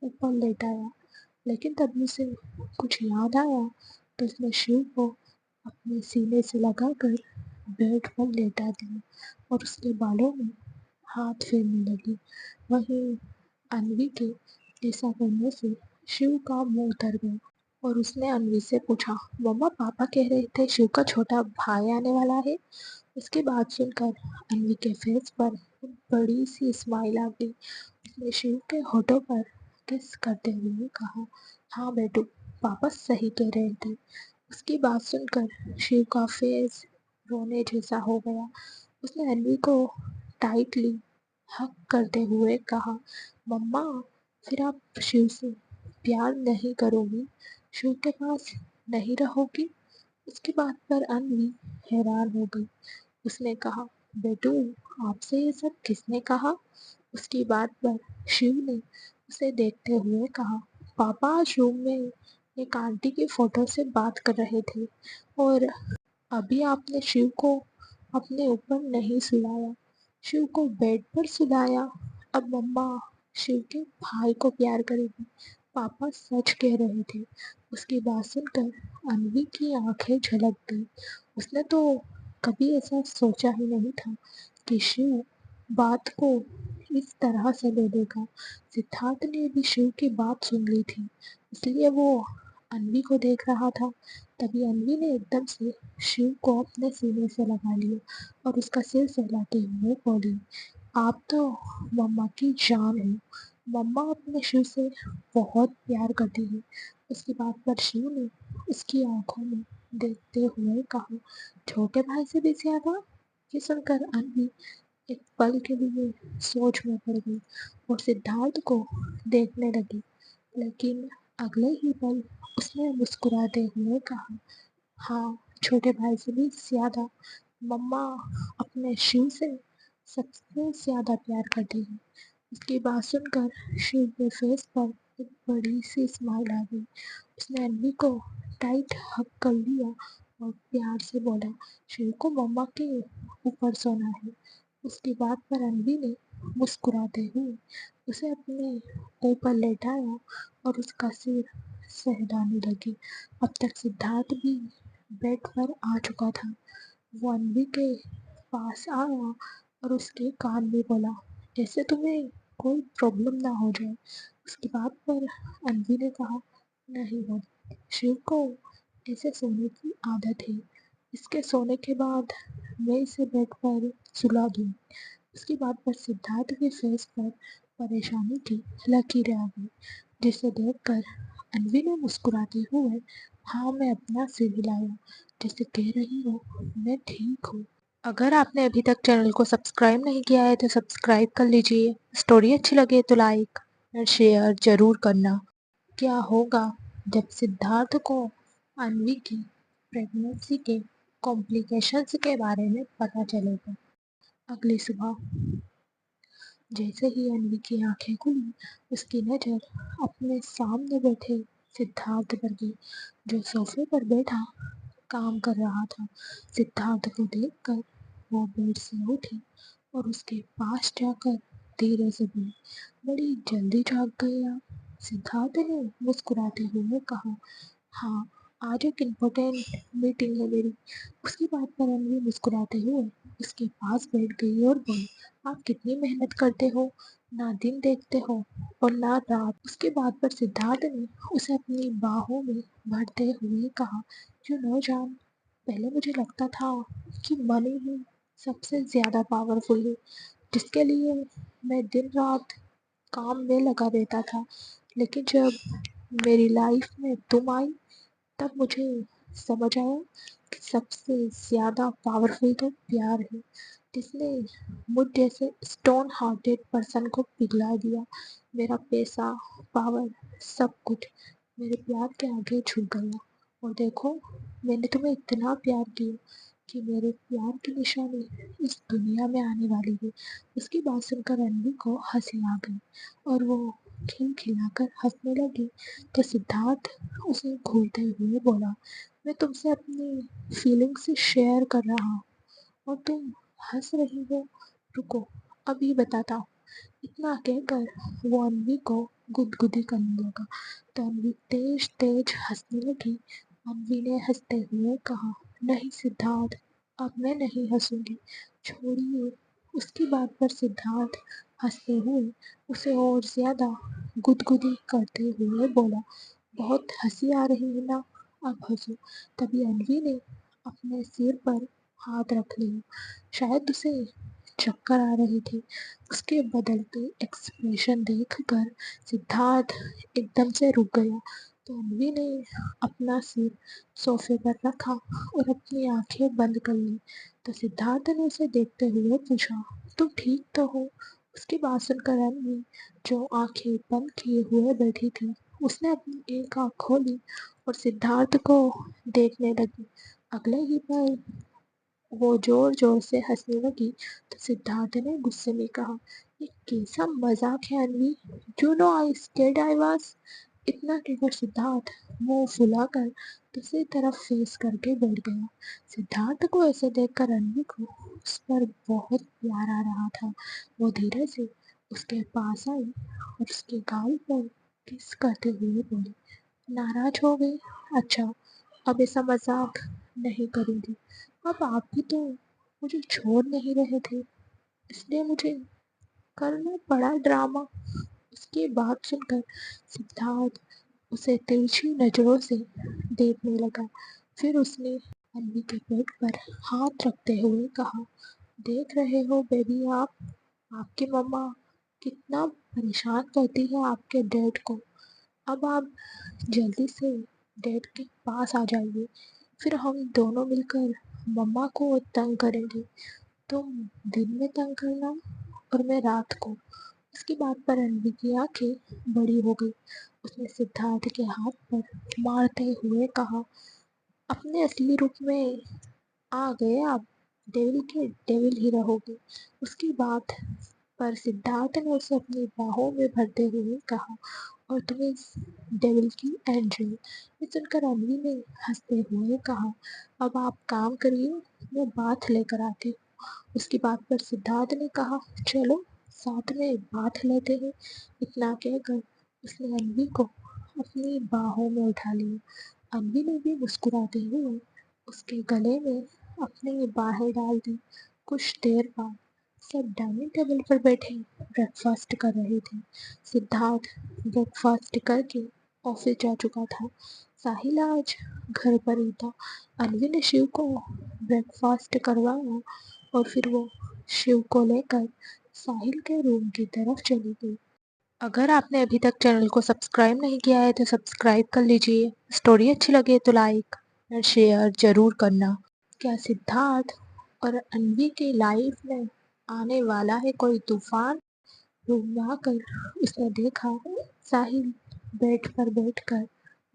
ऊपर लेटाया, लेकिन तभी उसे कुछ याद आया तो उसने शिव को अपने सीने से लगाकर बेड पर लेटा दिया और उसके बालों में हाथ फेरने लगी। वहीं अन्वी के ऐसा करने से शिव का मुंह उतर गया और उसने अन्वी से पूछा, मम्मा, पापा कह रहे थे शिव का छोटा भाई आने वाला है। उसकी बात सुनकर अन्वी के फेस पर एक बड़ी सी स्माइल आ गई। उसने शिव के होठों पर किस करते हुए कहा, हाँ बेटू, पापा सही कह रहे थे। उसकी बात सुनकर शिव का फेस रोने जैसा हो गया। उसने अन्वी को टाइटली हक करते हुए कहा, मम्मा, फिर आप शिव से प्यार नहीं करोगी, शिव के पास नहीं रहोगी? उसकी बात पर अन्वी हैरान हो गई। उसने कहा, बेटू, आपसे ये सब किसने कहा? उसकी बात पर शिव ने उसे देखते हुए कहा, पापा आज रूम में एक आंटी की फोटो से बात कर रहे थे और अभी आपने शिव को अपने ऊपर नहीं सुलाया, शिव को बेड पर सुलाया। अब मम्मा शिव के भाई को प्यार करेगी। पापा सच कह रहे थे। उसकी बात सुनकर अन्वी की आंखें झलक गई। उसने तो कभी ऐसा सोचा ही नहीं था कि शिव बात को इस तरह से ले लेगा। सिद्धार्थ ने भी शिव की बात सुन ली थी, इसलिए वो अन्वी को देख रहा था। तभी अन्वी ने एकदम से शिव को अपने सीने से लगा लिया और उसका सिर सहलाते हुए बोली, आप तो मम्मा की जान हो। मम्मा अपने शिव से बहुत प्यार करती है। उसकी बात पर शिव ने उसकी आंखों में देखते हुए कहा, छोटे भाई से भी ज्यादा? ये सुनकर अन्वी एक पल के लिए सोच में पड़ गई और सिद्धार्थ को देखने लगी, लेकिन अगले ही पल उसने मुस्कुराते हुए कहा, हाँ, छोटे भाई से भी ज्यादा मम्मा अपने शिव से सबसे ज्यादा प्यार करती है। उसकी बात सुनकर शिव के फेस पर एक बड़ी सी स्माइल आ गई। उसने अन्वी को टाइट हग कर लिया और प्यार से बोला, शिव को मम्मा के ऊपर सोना है। उसकी बात पर अन्वी ने मुस्कुराते हुए उसे अपने ऊपर लेटाया और उसका सिर सहलाने लगी। अब तक सिद्धार्थ भी बेड पर आ चुका था। वो अन्वी के पास आया और उसके कान में बोला, जैसे तुम्हें कोई प्रॉब्लम ना हो जाए। उसकी बात पर अन्वी ने कहा, नहीं हो, शिव को ऐसे सोने की आदत है, इसके सोने के बाद मैं इसे बेड पर सुला दूँ। उसकी बात पर सिद्धार्थ के फेस पर परेशानी की लकीरें आ गई, जिसे देखकर अन्वी ने मुस्कुराते हुए हाँ, मैं अपना सिर हिलाया, जैसे कह रही हो मैं ठीक हूँ। अगर आपने अभी तक चैनल को सब्सक्राइब नहीं किया है तो सब्सक्राइब कर लीजिए। स्टोरी अच्छी लगे तो लाइक और शेयर ज़रूर करना। क्या होगा जब सिद्धार्थ को अन्वी की प्रेगनेंसी के कॉम्प्लिकेशंस के बारे में पता चलेगा? अगली सुबह जैसे ही अन्वी की आंखें खुली, उसकी नज़र अपने सामने बैठे सिद्धार्थ पर गई, जो सोफे पर बैठा काम कर रहा था। सिद्धार्थ को देखकर वो बेड से उठी और उसके पास जाकर धीरे से बोली, बड़ी जल्दी जाग गए आप। सिद्धार्थ ने मुस्कुराते हुए कहा, हाँ, आज एक इम्पोर्टेंट मीटिंग है मेरी। उसकी बात पर अनवी मुस्कुराते हुए उसके पास बैठ गई और बोली, आप कितनी मेहनत करते हो, ना दिन देखते हो और ना रात। उसके बाद पर सिद्धार्थ ने उसे अपनी बाहों में भरते हुए कहा, यू नो जान, पहले मुझे लगता था कि मन ही सबसे ज़्यादा पावरफुल है, जिसके लिए मैं दिन रात काम में लगा रहता था। लेकिन जब मेरी लाइफ में तुम आई, तब मुझे समझ आया कि सबसे ज़्यादा पावरफुल तो प्यार है, जिसने मुझ जैसे स्टोन हार्टेड पर्सन को पिघला दिया। मेरा पैसा, पावर, सब कुछ मेरे प्यार के आगे झुक गया। और देखो, मैंने तुम्हें इतना प्यार किया कि मेरे प्यार की निशानी इस दुनिया में आने वाली है। उसकी बात सुनकर रणवी को हंसी आ गई और वो खिलखिलाकर हंसने लगी। तो सिद्धार्थ उसे घूरते हुए बोला, मैं तुमसे अपनी फीलिंग्स शेयर कर रहा हूँ और तुम हंस रही हो। रुको, अभी बताता हूँ। इतना कहकर वो अन्वी को गुदगुदी करने लगा। तो अन्वी तेज तेज हंसने लगी। अन्वी ने हंसते हुए कहा, नहीं सिद्धार्थ, अब मैं नहीं हंसूंगी, छोड़िए। उसकी बात पर सिद्धार्थ हंसते हुए उसे और ज्यादा गुदगुदी करते हुए बोला, बहुत हंसी आ रही है ना, अब हंसो। तभी अन्वी ने अपने सिर पर हाथ रख लिया, शायद उसे चक्कर आ रही थी। उसके बदलते एक्सप्रेशन देखकर सिद्धार्थ एकदम से रुक गया। तो अन्वी ने अपना सिर सोफे पर रखा और अपनी आंखें बंद कर ली। तो सिद्धार्थ ने उसे देखते हुए पूछा, तुम ठीक तो हो? उसकी बात सुनकर अन्वी, जो आंखें बंद किए हुए बैठी थी, उसने अपनी एक आंख खोली और सिद्धार्थ को देखने लगी। अगले ही पल वो जोर जोर से हंसने लगी। तो सिद्धार्थ ने गुस्से में कहा, ये कैसा मजाक है Anvi, you know I scared I was. इतना कहकर सिद्धार्थ मुंह फुलाकर दूसरी तरफ फेस करके बैठ गया। सिद्धार्थ को ऐसे देखकर अनवी को उस पर बहुत प्यार आ रहा था। वो धीरे से उसके पास आई और उसके गाल पर किस करते हुए बोली, नाराज हो गई? अच्छा, अब ऐसा मजाक नहीं करूंगी। अब आप भी तो मुझे छोड़ नहीं रहे थे, इसलिए मुझे करना पड़ा ड्रामा। उसकी बात सुनकर सिद्धार्थ उसे तिरछी नजरों से देखने लगा। फिर उसने अन्वी के पेट पर हाथ रखते हुए कहा, देख रहे हो बेबी, आप आपकी मम्मा कितना परेशान करती है आपके डैड को। अब आप जल्दी से डैड के पास आ जाइए, फिर हम दोनों मिलकर मम्मा को तंग करेंगे। तुम दिन में तंग करना और मैं रात को। उसकी बात पर रणवी की आंखें बड़ी हो गई। उसने सिद्धार्थ के हाथ पर मारते हुए कहा, अपने असली रूप में आ गए आप, डेविल के डेविल ही रहोगे। उसकी बात पर सिद्धार्थ ने उसे अपनी बाहों में भरते हुए कहा, और तुम इस डेविल की एंजल। ये सुनकर अनवी ने हंसते हुए कहा, अब आप काम करिए, मैं बात लेकर आती हूँ। उसकी बात पर सिद्धार्थ ने कहा, चलो साथ में बात लेते हैं। इतना कहकर उसने अनवी को अपनी बाहों में उठा लिया। अनवी ने भी मुस्कुराते हुए उसके गले में अपनी बाहें डाल दी। कुछ देर बाद सब डाइनिंग टेबल पर बैठे ब्रेकफास्ट कर रहे थे। सिद्धार्थ ब्रेकफास्ट करके ऑफिस जा चुका था। साहिल आज घर पर ही था। अनवी ने शिव को ब्रेकफास्ट करवाया और फिर वो शिव को लेकर साहिल के रूम की तरफ चली गई। अगर आपने अभी तक चैनल को सब्सक्राइब नहीं किया है तो सब्सक्राइब कर लीजिए। स्टोरी अच्छी लगे तो लाइक और शेयर ज़रूर करना। क्या सिद्धार्थ और अन्वी की लाइफ में आने वाला है कोई तूफान? रूम में आकर उसने देखा साहिल बेड पर बैठकर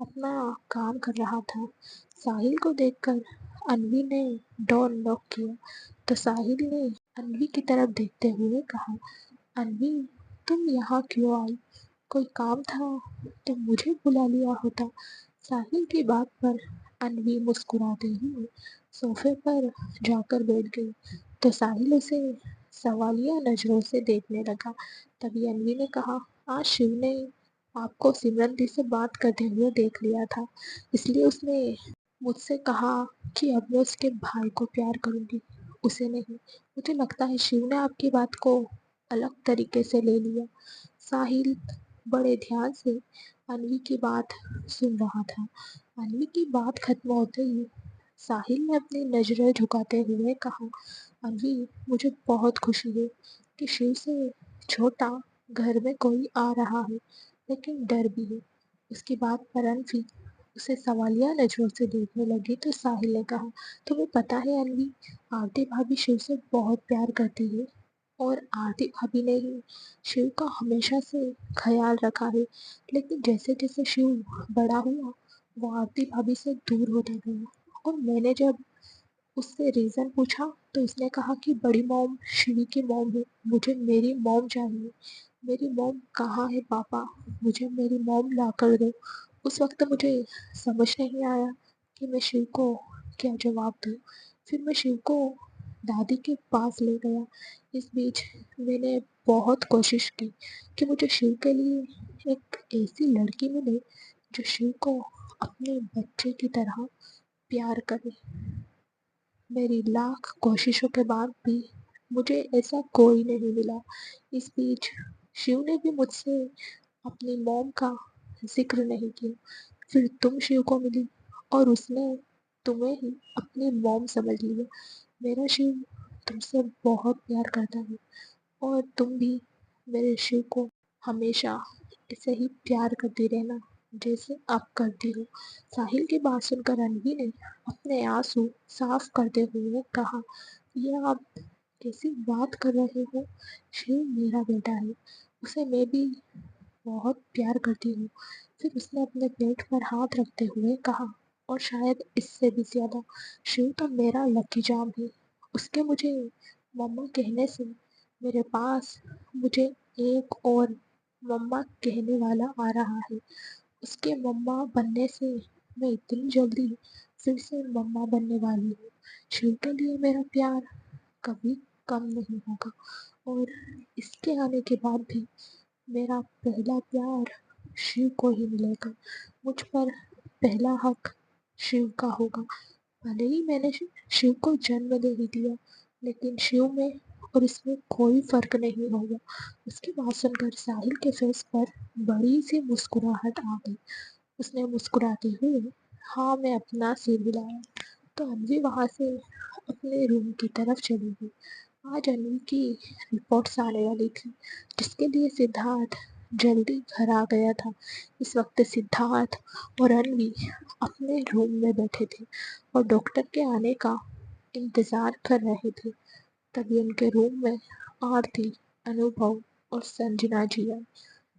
अपना काम कर रहा था। साहिल को देखकर अन्वी ने डोर नॉक किया तो साहिल ने अन्वी की तरफ देखते हुए कहा, अन्वी, तुम यहाँ क्यों आई? कोई काम था तो मुझे बुला लिया होता। साहिल की बात पर अन्वी मुस्कुराते हुए सोफे पर जाकर बैठ गई तो साहिल उसे सवालिया नजरों से देखने लगा। तभी अन्वी ने कहा, आज शिव ने आपको सिमरन दी से बात करते हुए देख लिया था, इसलिए उसने मुझसे कहा कि अब मैं उसके भाई को प्यार करूंगी, उसे नहीं। मुझे लगता है शिव ने आपकी बात को अलग तरीके से ले लिया। साहिल बड़े ध्यान से अन्वी की बात सुन रहा था। अन्वी की बात खत्म होते ही साहिल ने अपनी नजरें झुकाते हुए कहा, अन्वी, मुझे बहुत खुशी है कि शिव से छोटा घर में कोई आ रहा है, लेकिन डर भी है। उसकी बात पर अन्वी उसे सवालिया नजरों से देखने लगी तो साहिल ने कहा, तुम्हें पता है अन्वी, आरती भाभी शिव से बहुत प्यार करती है और आरती भाभी ने ही शिव का हमेशा से ख्याल रखा है, लेकिन जैसे जैसे शिव बड़ा हुआ वो आरती भाभी से दूर होता गया। और मैंने जब उससे रीज़न पूछा तो उसने कहा कि बड़ी मॉम शिवी की मॉम है, मुझे मेरी मॉम चाहिए। मेरी मॉम कहाँ है पापा? मुझे मेरी मॉम ला कर दो। उस वक्त मुझे समझ नहीं आया कि मैं शिव को क्या जवाब दूँ। फिर मैं शिव को दादी के पास ले गया। इस बीच मैंने बहुत कोशिश की कि मुझे शिव के लिए एक ऐसी लड़की मिले जो शिव को अपने बच्चे की तरह प्यार करे। मेरी लाख कोशिशों के बाद भी मुझे ऐसा कोई नहीं मिला। इस बीच शिव ने भी मुझसे अपनी मॉम का जिक्र नहीं किया। फिर तुम शिव को मिली और उसने तुम्हें ही अपनी मॉम समझ लिया। मेरा शिव तुमसे बहुत प्यार करता है और तुम भी मेरे शिव को हमेशा ऐसे ही प्यार करती रहना जैसे आप करती हो। साहिल की बात सुनकर अनवी ने अपने आंसू साफ करते हुए कहा, ये आप कैसी बात कर रहे हो? शिव मेरा बेटा है, उसे मैं भी बहुत प्यार करती हूँ। फिर उसने अपने पेट पर हाथ रखते हुए कहा, और शायद इससे भी ज्यादा, शिव तो मेरा लकी चार्म है। उसके मुझे मम्मा कहने से मेरे पास मुझे एक और मम्मा कहने वाला आ रहा है। उसके मम्मा बनने से मैं इतनी जल्दी फिर से मम्मा बनने वाली हूँ। शिव के लिए मेरा प्यार कभी कम नहीं होगा और इसके आने के बाद भी मेरा पहला प्यार शिव को ही मिलेगा। मुझ पर पहला हक शिव का होगा। भले ही मैंने शिव को जन्म दे ही दिया, लेकिन शिव में और इसमें कोई फर्क नहीं होगा। उसकी बात सुनकर साहिल के फेस पर बड़ी सी मुस्कुराहट आ गई। उसने मुस्कुराते हुए हाँ मैं अपना सिर हिलाया तो अन्वी वहां से अपने रूम की तरफ चली गई। आज अन्वी की रिपोर्ट्स आने वाली थी, जिसके लिए सिद्धार्थ जल्दी घर आ गया था। इस वक्त सिद्धार्थ और अन्वी अपने रूम में बैठे थे और डॉक्टर के आने का इंतजार कर रहे थे। तभी उनके रूम में आरती, अनुभव और संजना जी आई।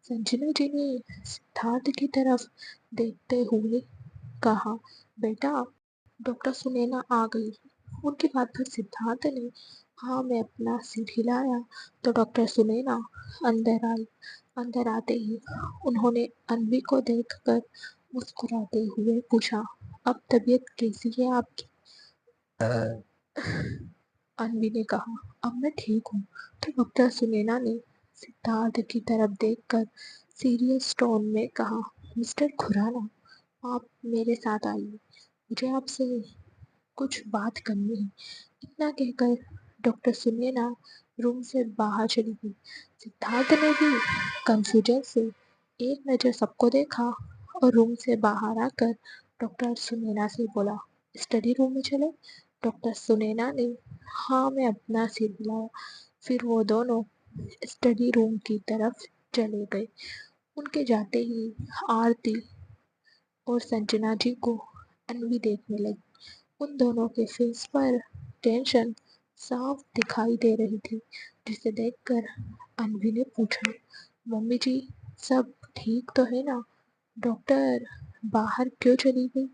संजना जी ने सिद्धार्थ की तरफ देखते हुए कहा, बेटा, डॉक्टर सुनैना आ गई। उनकी बात पर सिद्धार्थ ने हाँ मैं अपना सिर हिलाया तो डॉक्टर सुनैना अंदर आई। अंदर आते ही उन्होंने अन्वी को देखकर मुस्कुराते हुए पूछा, अब तबीयत कैसी है आपकी? अन्वी ने कहा, अब मैं ठीक हूँ। तो डॉक्टर सुनैना ने सिद्धार्थ की तरफ देखकर सीरियस टोन में कहा, मिस्टर खुराना, आप मेरे साथ आइए, मुझे आपसे कुछ बात करनी है। इतना कहकर डॉक्टर सुनैना रूम से बाहर चली गई। सिद्धार्थ ने भी कंफ्यूजन से एक नज़र सबको देखा और रूम से बाहर आकर डॉक्टर सुनैना से बोला, स्टडी रूम में चले? डॉक्टर सुनैना ने हाँ मैं अपना सिर हिलाया। फिर वो दोनों स्टडी रूम की तरफ चले गए। उनके जाते ही आरती और संजना जी को अन्वी देखने लगी। उन दोनों के फेस पर टेंशन साफ दिखाई दे रही थी, जिसे देखकर अन्वी ने पूछा, मम्मी जी, सब ठीक तो है ना? डॉक्टर बाहर क्यों चली गई?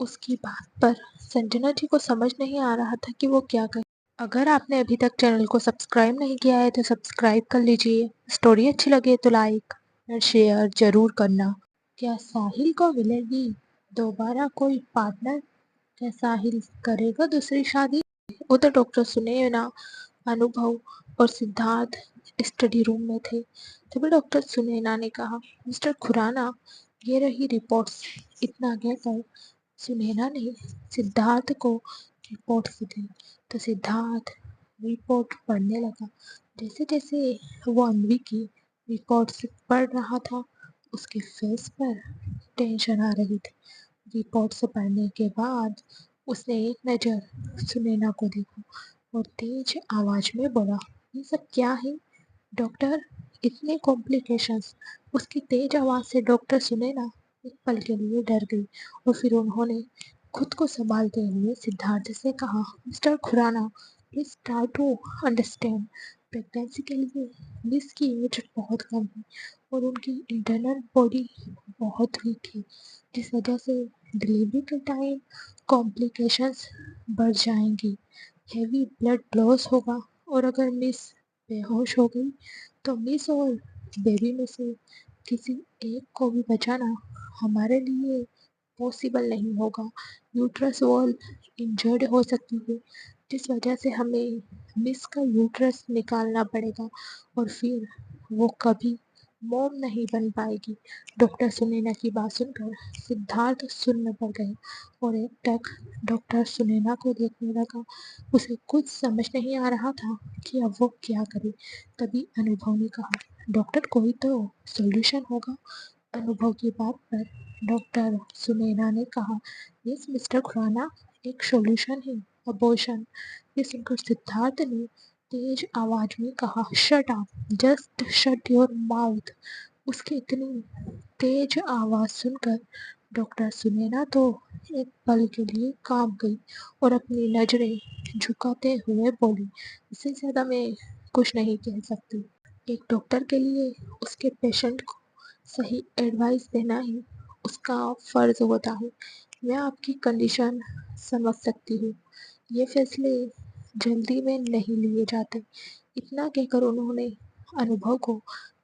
उसकी बात पर संजना जी को समझ नहीं आ रहा था कि वो क्या करे। अगर आपने अभी तक चैनल को सब्सक्राइब नहीं किया है तो सब्सक्राइब कर लीजिए। स्टोरी अच्छी लगे तो लाइक और शेयर जरूर करना। क्या साहिल को मिलेगी दोबारा कोई पार्टनर? क्या साहिल करेगा दूसरी शादी? वो तो डॉक्टर सुने ना, अनुभव और सिद्धार्थ स्टडी रूम में थे। तभी डॉक्टर सुनैना ने कहा, मिस्टर खुराना, ये रही रिपोर्ट्स। इतना कहकर सुनैना ने सिद्धार्थ को रिपोर्ट्स दी तो सिद्धार्थ रिपोर्ट पढ़ने लगा। जैसे जैसे वो अन्वी की रिपोर्ट्स पढ़ रहा था, उसके फेस पर टेंशन आ रही थी। रिपोर्ट्स पढ़ने के बाद उसने एक नज़र सुनैना को देखा और तेज आवाज में बोला, ये सब क्या है डॉक्टर? इतने कॉम्प्लिकेशंस? उसकी तेज आवाज से डॉक्टर सुनैना एक पल के लिए डर गई और फिर उन्होंने खुद को संभालते हुए सिद्धार्थ से कहा, mister Khurana, please try to understand. Pregnancy के लिए मिस की एज बहुत कम है और उनकी इंटरनल बॉडी बहुत वीक है, जिस वजह से डिलीवरी के टाइम कॉम्प्लिकेशंस बढ़ जाएंगी। हेवी ब्लड लॉस होगा और अगर मिस बेहोश हो गई तो मिस और बेबी में से किसी एक को भी बचाना हमारे लिए पॉसिबल नहीं होगा। यूट्रस वॉल इंजर्ड हो सकती है, जिस वजह से हमें मिस का यूट्रस निकालना पड़ेगा और फिर वो कभी मॉम नहीं बन पाएगी। डॉक्टर सुनैना की बात सुनकर सिद्धार्थ सुन्न पड़ गया और एक टक डॉक्टर सुनैना को देखने लगा। उसे कुछ समझ नहीं आ रहा था कि अब वो क्या करे। तभी अनुभव ने कहा, डॉक्टर कोई तो सॉल्यूशन होगा। अनुभव की बात पर डॉक्टर सुनैना ने कहा, यस मिस्टर खुराना, एक सॉल्यूशन है, अबॉर्शन। ये सुनकर सिद्धार्थ ने तेज आवाज में कहा, shut up, just shut your mouth. उसकी इतनी तेज आवाज सुनकर डॉक्टर सुनैना तो एक पल के लिए कांप गई और अपनी नजरें झुकाते हुए बोली, इससे ज्यादा मैं कुछ नहीं कह सकती। एक डॉक्टर के लिए उसके पेशेंट को सही एडवाइस देना ही उसका फर्ज होता है। मैं आपकी कंडीशन समझ सकती हूँ। ये फैसले जल्दी में नहीं लिए जाते। इतना कहकर उन्होंने अनुभव को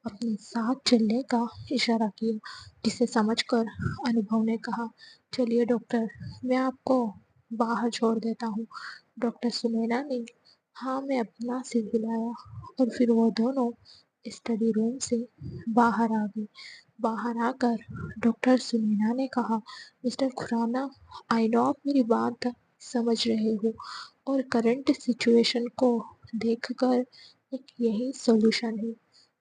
अपने साथ चलने का इशारा किया, जिसे समझकर अनुभव ने कहा, चलिए डॉक्टर, मैं आपको बाहर छोड़ देता हूँ। डॉक्टर सुनैना ने हाँ में अपना सिर हिलाया और फिर वो दोनों स्टडी रूम से बाहर आ गए। बाहर आकर डॉक्टर सुनैना ने कहा, मिस्टर खुराना, आई नो आप मेरी बात समझ रहे हो और करंट सिचुएशन को देखकर एक यही सॉल्यूशन है।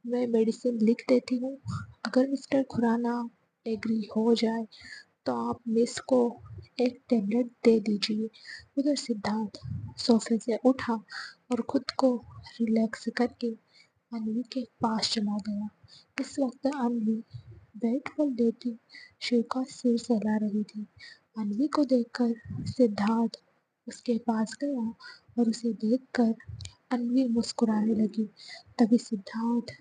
मैं मेडिसिन लिख देती हूँ। अगर मिस्टर खुराना एग्री हो जाए तो आप मिस को एक टेबलेट दे दीजिए। उधर सिद्धार्थ सोफे से उठा और खुद को रिलैक्स करके अन्वी के पास चला गया। इस वक्त अन्वी बेड पर लेटी शिव का सिर सहला रही थी। अन्वी को देखकर सिद्धार्थ उसके पास गया और उसे देखकर अन्वी मुस्कुराने लगी। तभी सिद्धार्थ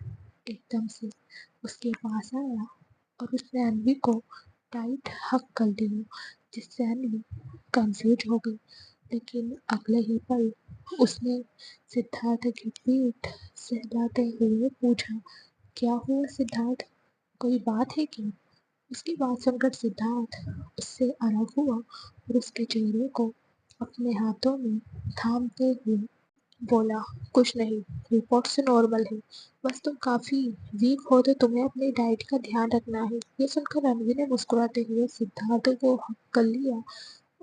एकदम से उसके पास आया और उसने अन्वी को टाइट हक कर लिया, जिससे अन्वी कंफ्यूज हो गई। लेकिन अगले ही पल उसने सिद्धार्थ की पीठ सहलाते हुए पूछा, क्या हुआ सिद्धार्थ, कोई बात है क्या? उसकी बात सुनकर सिद्धार्थ उससे अलग हुआ और उसके चेहरे को अपने हाथों में थामते हुए बोला, कुछ नहीं, रिपोर्ट से नॉर्मल है, बस तुम काफ़ी वीक हो तो तुम्हें अपनी डाइट का ध्यान रखना है। ये सुनकर रणवीर ने मुस्कुराते हुए सिद्धार्थ को हक कर लिया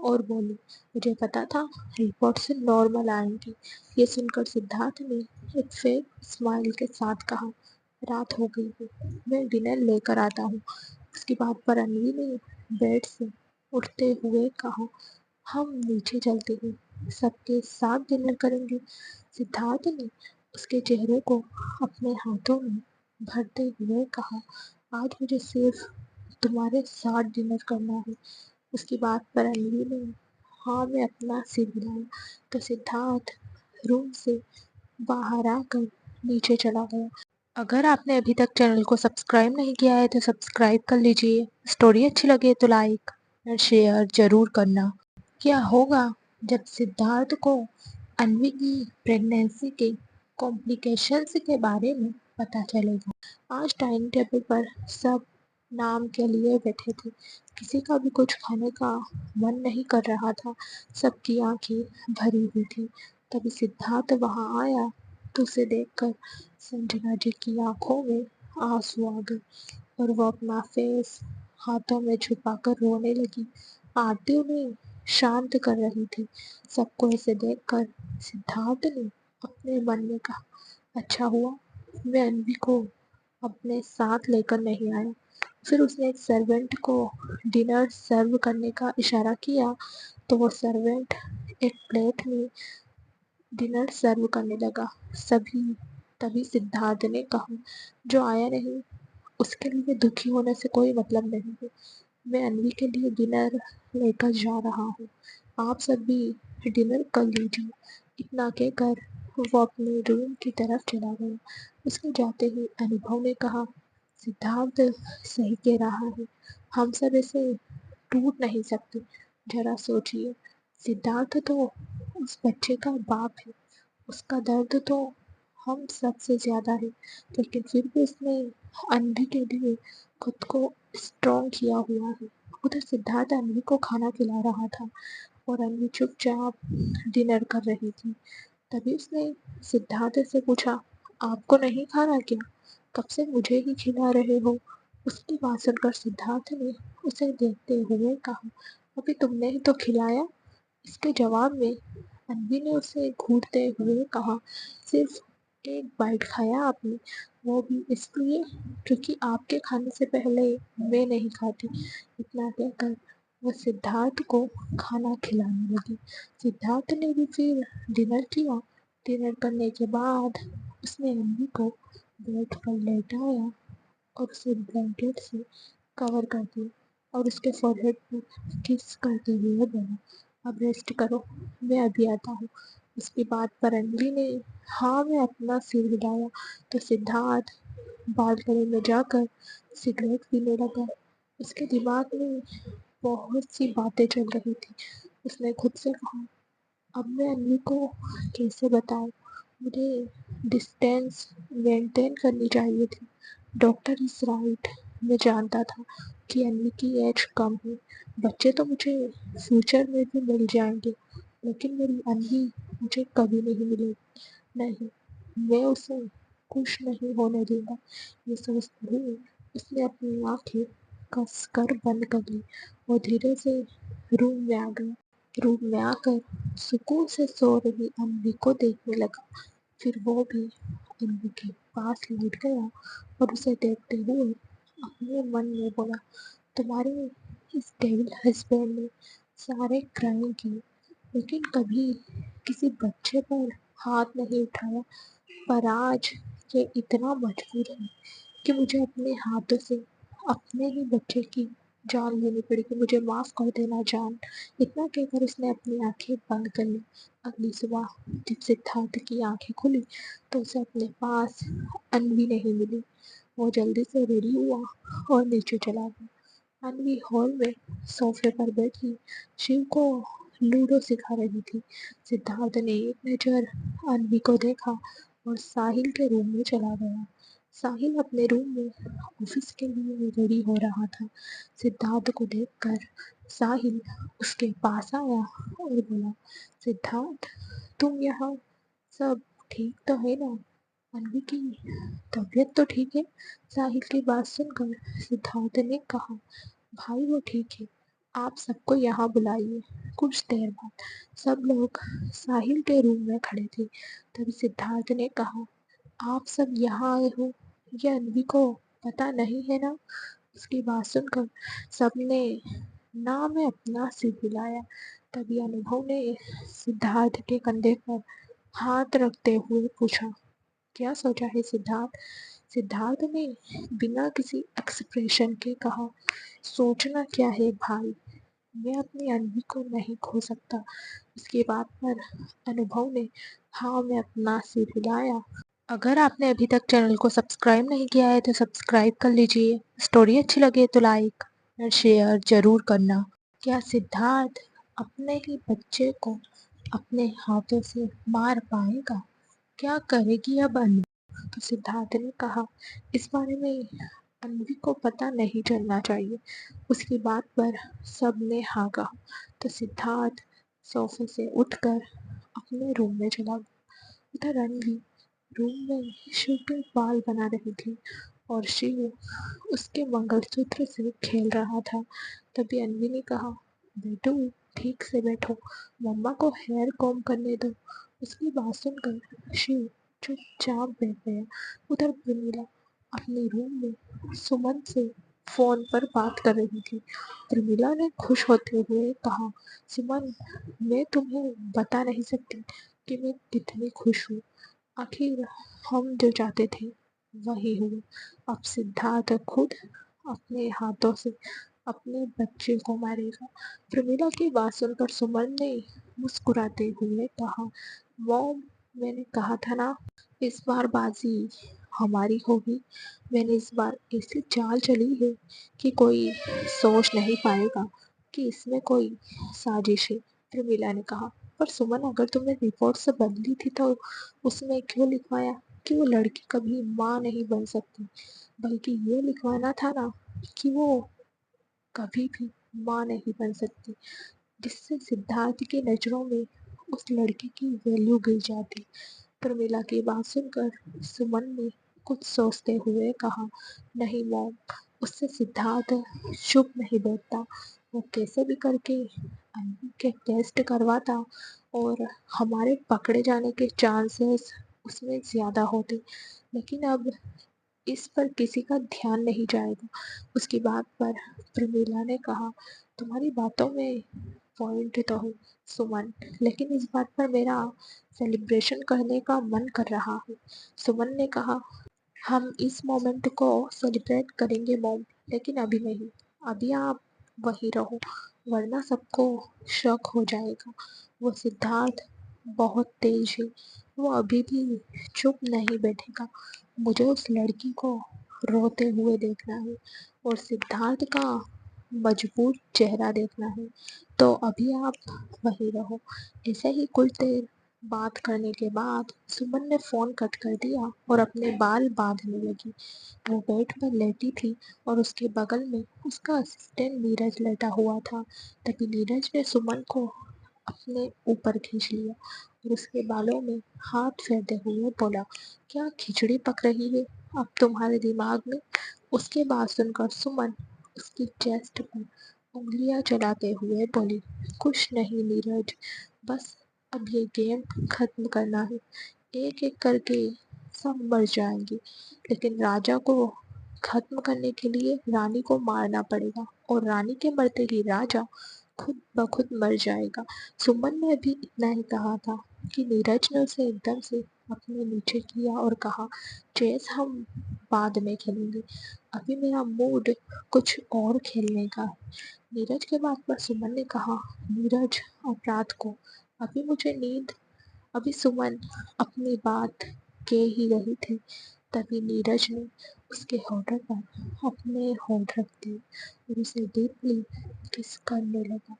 और बोली, मुझे पता था रिपोर्ट से नॉर्मल आएंगी। ये सुनकर सिद्धार्थ ने एक फेक स्माइल के साथ कहा, रात हो गई है, मैं डिनर लेकर आता हूँ। उसकी बात पर रणवीर ने बेड से उठते हुए कहा, हम नीचे चलते हैं, सबके साथ डिनर करेंगे। सिद्धार्थ ने उसके चेहरे को अपने हाथों में भरते हुए कहा, आज मुझे सिर्फ तुम्हारे साथ डिनर करना है। उसकी बात पर अन्वी ने हाँ में अपना सिर हिलाया तो सिद्धार्थ रूम से बाहर आकर नीचे चला गया। अगर आपने अभी तक चैनल को सब्सक्राइब नहीं किया है तो सब्सक्राइब कर लीजिए। स्टोरी अच्छी लगे तो लाइक और शेयर जरूर करना। क्या होगा जब सिद्धार्थ को अन्वी की प्रेगनेंसी के कॉम्प्लिकेशंस के बारे में पता चलेगा। आज डाइनिंग टेबल पर सब नाम के लिए बैठे थे। किसी का भी कुछ खाने का मन नहीं कर रहा था। सबकी आंखें भरी हुई थी। तभी सिद्धार्थ वहां आया तो उसे देखकर संजना जी की आंखों में आंसू आ गए और वो अपना फेस हाथों में छुपाकर रोने लगी। आरती उन्हें शांत कर रही थी। सबको ऐसे देखकर सिद्धार्थ ने अपने मन में कहा, अच्छा हुआ मैं अन्वी को अपने साथ लेकर नहीं आया। फिर उसने एक सर्वेंट को डिनर सर्व करने का इशारा किया तो वो सर्वेंट एक प्लेट में डिनर सर्व करने लगा। सभी तभी सिद्धार्थ ने कहा, जो आया नहीं उसके लिए दुखी होने से कोई मतलब नहीं है। मैं अन्वी के लिए डिनर लेकर जा रहा हूँ। आप सब भी डिनर कर लीजिए। इतना कहकर वो अपने रूम की तरफ चला गया। उसके जाते ही अनुभव ने कहा, सिद्धार्थ सही कह रहा है, हम सब ऐसे टूट नहीं सकते। जरा सोचिए, सिद्धार्थ तो उस बच्चे का बाप है। उसका दर्द तो हम सबसे ज्यादा है, लेकिन फिर भी उसने अन्वी के लिए खुद को स्ट्रॉन्ग किया हुआ है। उधर सिद्धार्थ अन्वी को खाना खिला रहा था और अन्वी चुपचाप डिनर कर रही थी। तभी उसने सिद्धार्थ से पूछा, आपको नहीं खाना क्या? कब से मुझे ही खिला रहे हो? उसकी बात सुनकर सिद्धार्थ ने उसे देखते हुए कहा, अभी तुमने ही तो खिलाया। इसके जवाब में अन्वी ने उसे घूरते हुए कहा, सिर्फ एक बाइट खाया आपने, वो भी इसलिए क्योंकि आपके खाने से पहले मैं नहीं खाती। इतना कहकर वो सिद्धार्थ को खाना खिलाने लगी। सिद्धार्थ ने भी फिर डिनर किया। डिनर करने के बाद उसने अन्वी को बेड पर लेटाया और उसे ब्लैंकेट से कवर कर दिया और उसके फोरहेड पर किस करते हुए बोला, अब रेस्ट करो, मैं अभी आता हूँ। उसकी बात पर अन्वी ने हाँ में अपना सिर हिलाया तो सिद्धार्थ बालकनी में जाकर सिगरेट पीने लगा। उसके दिमाग में बहुत सी बातें चल रही थी। उसने खुद से कहा, अब मैं अन्वी को कैसे बताऊं? मुझे डिस्टेंस मेंटेन करनी चाहिए थी। Doctor is right. मैं जानता था कि अन्वी की एज कम है। बच्चे तो मुझे फ्यूचर में भी मिल जाएंगे, लेकिन मेरी अन्वी मुझे कभी नहीं मिलेगी। नहीं, मैं उसे खुश नहीं होने दूंगा। ये सोचते हुए उसने अपनी आंखें कसकर बंद कर ली और धीरे से रूम में आ गया। रूम में आकर सुकून से सो रही अन्वी को देखने लगा। फिर वो भी अन्वी के पास लेट गया और उसे देखते हुए अपने मन में बोला, तुम्हारे इस डेविल हस्बैंड ने सारे क्राइम किए, लेकिन कभी किसी बच्चे पर हाथ नहीं उठाया। पर आज ये इतना मजबूर है कि मुझे अपने हाथों से अपने ही बच्चे की जान लेनी पड़ेगी। मुझे माफ कर देना जान। इतना कहकर उसने अपनी आंखें बंद कर ली। अगली सुबह जब सिद्धार्थ की आंखें खुली तो उसे अपने पास अन्वी नहीं मिली। वो जल्दी से रेडी हुआ और नीचे चला गया। अन्वी हॉल में सोफे पर बैठी शिव को लूडो सिखा रही थी। सिद्धार्थ ने एक नजर अन्वी को देखा और साहिल के रूम में चला गया। साहिल अपने रूम में ऑफिस के लिए रेडी हो रहा था। सिद्धार्थ को देखकर साहिल उसके पास आया और बोला, सिद्धार्थ तुम यहाँ, सब ठीक तो है ना? अन्वी की तबीयत तो ठीक है? साहिल की बात सुनकर सिद्धार्थ ने कहा, भाई वो ठीक है, आप सबको यहाँ बुलाइए। कुछ देर बाद सब लोग साहिल के रूम में खड़े थे। तभी सिद्धार्थ ने कहा, आप सब यहाँ आए हो, ये अन्वी को पता नहीं है ना? उसकी बात सुनकर सबने ना में अपना सिर हिलाया। तभी अनुभव ने सिद्धार्थ के कंधे पर हाथ रखते हुए पूछा, क्या सोचा है सिद्धार्थ? सिद्धार्थ ने बिना किसी एक्सप्रेशन के कहा, सोचना क्या है भाई, मैं अपनी अन्वी को नहीं खो सकता। उसकी बात पर अनुभव ने हाँ में अपना सिर हिलाया। अगर आपने अभी तक चैनल को सब्सक्राइब नहीं किया है तो सब्सक्राइब कर लीजिए। स्टोरी अच्छी लगे तो लाइक और शेयर जरूर करना। क्या सिद्धार्थ अपने ही बच्चे को अपने हाथों से मार पाएगा? क्या करेगी अब अन्वी? तो सिद्धार्थ ने कहा, इस बारे में अन्वी को पता नहीं चलना चाहिए। उसकी बात पर सबने हाँ कहा। तो सिद्धार्थ सोफे से उठकर अपने रूम में चला गया। उधर अन्वी रूम में शिव के बाल बना रही थी और शिव उसके मंगलसूत्र से खेल रहा था। तभी अन्वी ने कहा, बेटू ठीक से बैठो, मम्मा को हेयर कॉम करने दो। उसकी बात सुनकर शिव चुपचाप बैठ गया। उधर प्रमीला अपने रूम में सुमन से फोन पर बात कर रही थी। प्रमीला ने खुश होते हुए कहा, सुमन, मैं तुम्हें बता नहीं सकती कि मैं कितनी खुश हूँ। आखिर हम जो चाहते थे वही हुआ। अब सिद्धार्थ खुद अपने हाथों से अपने बच्चे को मारेगा। प्रमीला की बात सुनकर सुमन ने मुस्कुराते हुए कहा, मॉम, मैंने कहा था ना, इस बार बाजी हमारी होगी। मैंने इस बार ऐसी चाल चली है कि कोई सोच नहीं पाएगा कि इसमें कोई साजिश है। प्रमीला ने कहा, पर सुमन, अगर तुमने रिपोर्ट से बदली थी तो उसमें क्यों लिखवाया कि वो लड़की कभी माँ नहीं बन सकती, बल्कि ये लिखवाना था ना कि वो कभी भी माँ नहीं बन सकती, जिससे सिद्धार्थ की नज़रों में उस लड़की की वैल्यू गिर जाती। प्रमिला की बात सुनकर सुमन ने कुछ सोचते हुए कहा, नहीं मॉम, उससे सिद्धार्थ चुप नहीं बैठता। वो कैसे भी करके अन्वी के टेस्ट करवाता और हमारे पकड़े जाने के चांसेस उसमें ज़्यादा होते। लेकिन अब इस पर किसी का ध्यान नहीं जाएगा। उसकी बात पर प्रमीला ने कहा, तुम्हारी बातों में पॉइंट तो है सुमन, लेकिन इस बात पर मेरा सेलिब्रेशन करने का मन कर रहा है। सुमन ने कहा, हम इस मोमेंट को सेलिब्रेट करेंगे मॉम, लेकिन अभी नहीं। अभी आप वहीं रहो, वरना सबको शक हो जाएगा। वो सिद्धार्थ बहुत तेज है, वो अभी भी चुप नहीं बैठेगा। मुझे उस लड़की को रोते हुए देखना है और सिद्धार्थ का मजबूर चेहरा देखना है। तो अभी आप वहीं रहो। ऐसे ही कुछ देर बात करने के बाद सुमन ने फोन कट कर दिया और अपने बाल बांधने लगी। वो बेड पर लेटी थी और उसके बगल में उसका असिस्टेंट नीरज लेटा हुआ था। तभी नीरज ने सुमन को अपने ऊपर खींच लिया और उसके बालों में हाथ फेरते हुए बोला, क्या खिचड़ी पक रही है अब तुम्हारे दिमाग में? उसकी बात सुनकर सुमन उसकी चेस्ट पर उंगलियां चलाते हुए बोली, कुछ नहीं नीरज, बस अब ये गेम खत्म करना है। एक एक करके सब मर जाएंगे, लेकिन राजा को खत्म करने के लिए रानी को मारना पड़ेगा और रानी के मरते ही राजा खुद ब खुद मर जाएगा। सुमन ने अभी इतना ही कहा था कि नीरज ने उसे एकदम से अपने नीचे किया और कहा, चेस हम बाद में खेलेंगे, अभी मेरा मूड कुछ और खेलने का है। नीरज के बात पर सुमन ने कहा, नीरज, अब रात को, अभी मुझे नींद। अभी सुमन अपनी बात कह ही रही थी, तभी नीरज ने उसके होठों पर अपने होठ रख दिए और उसे डीपली किस करने लगा।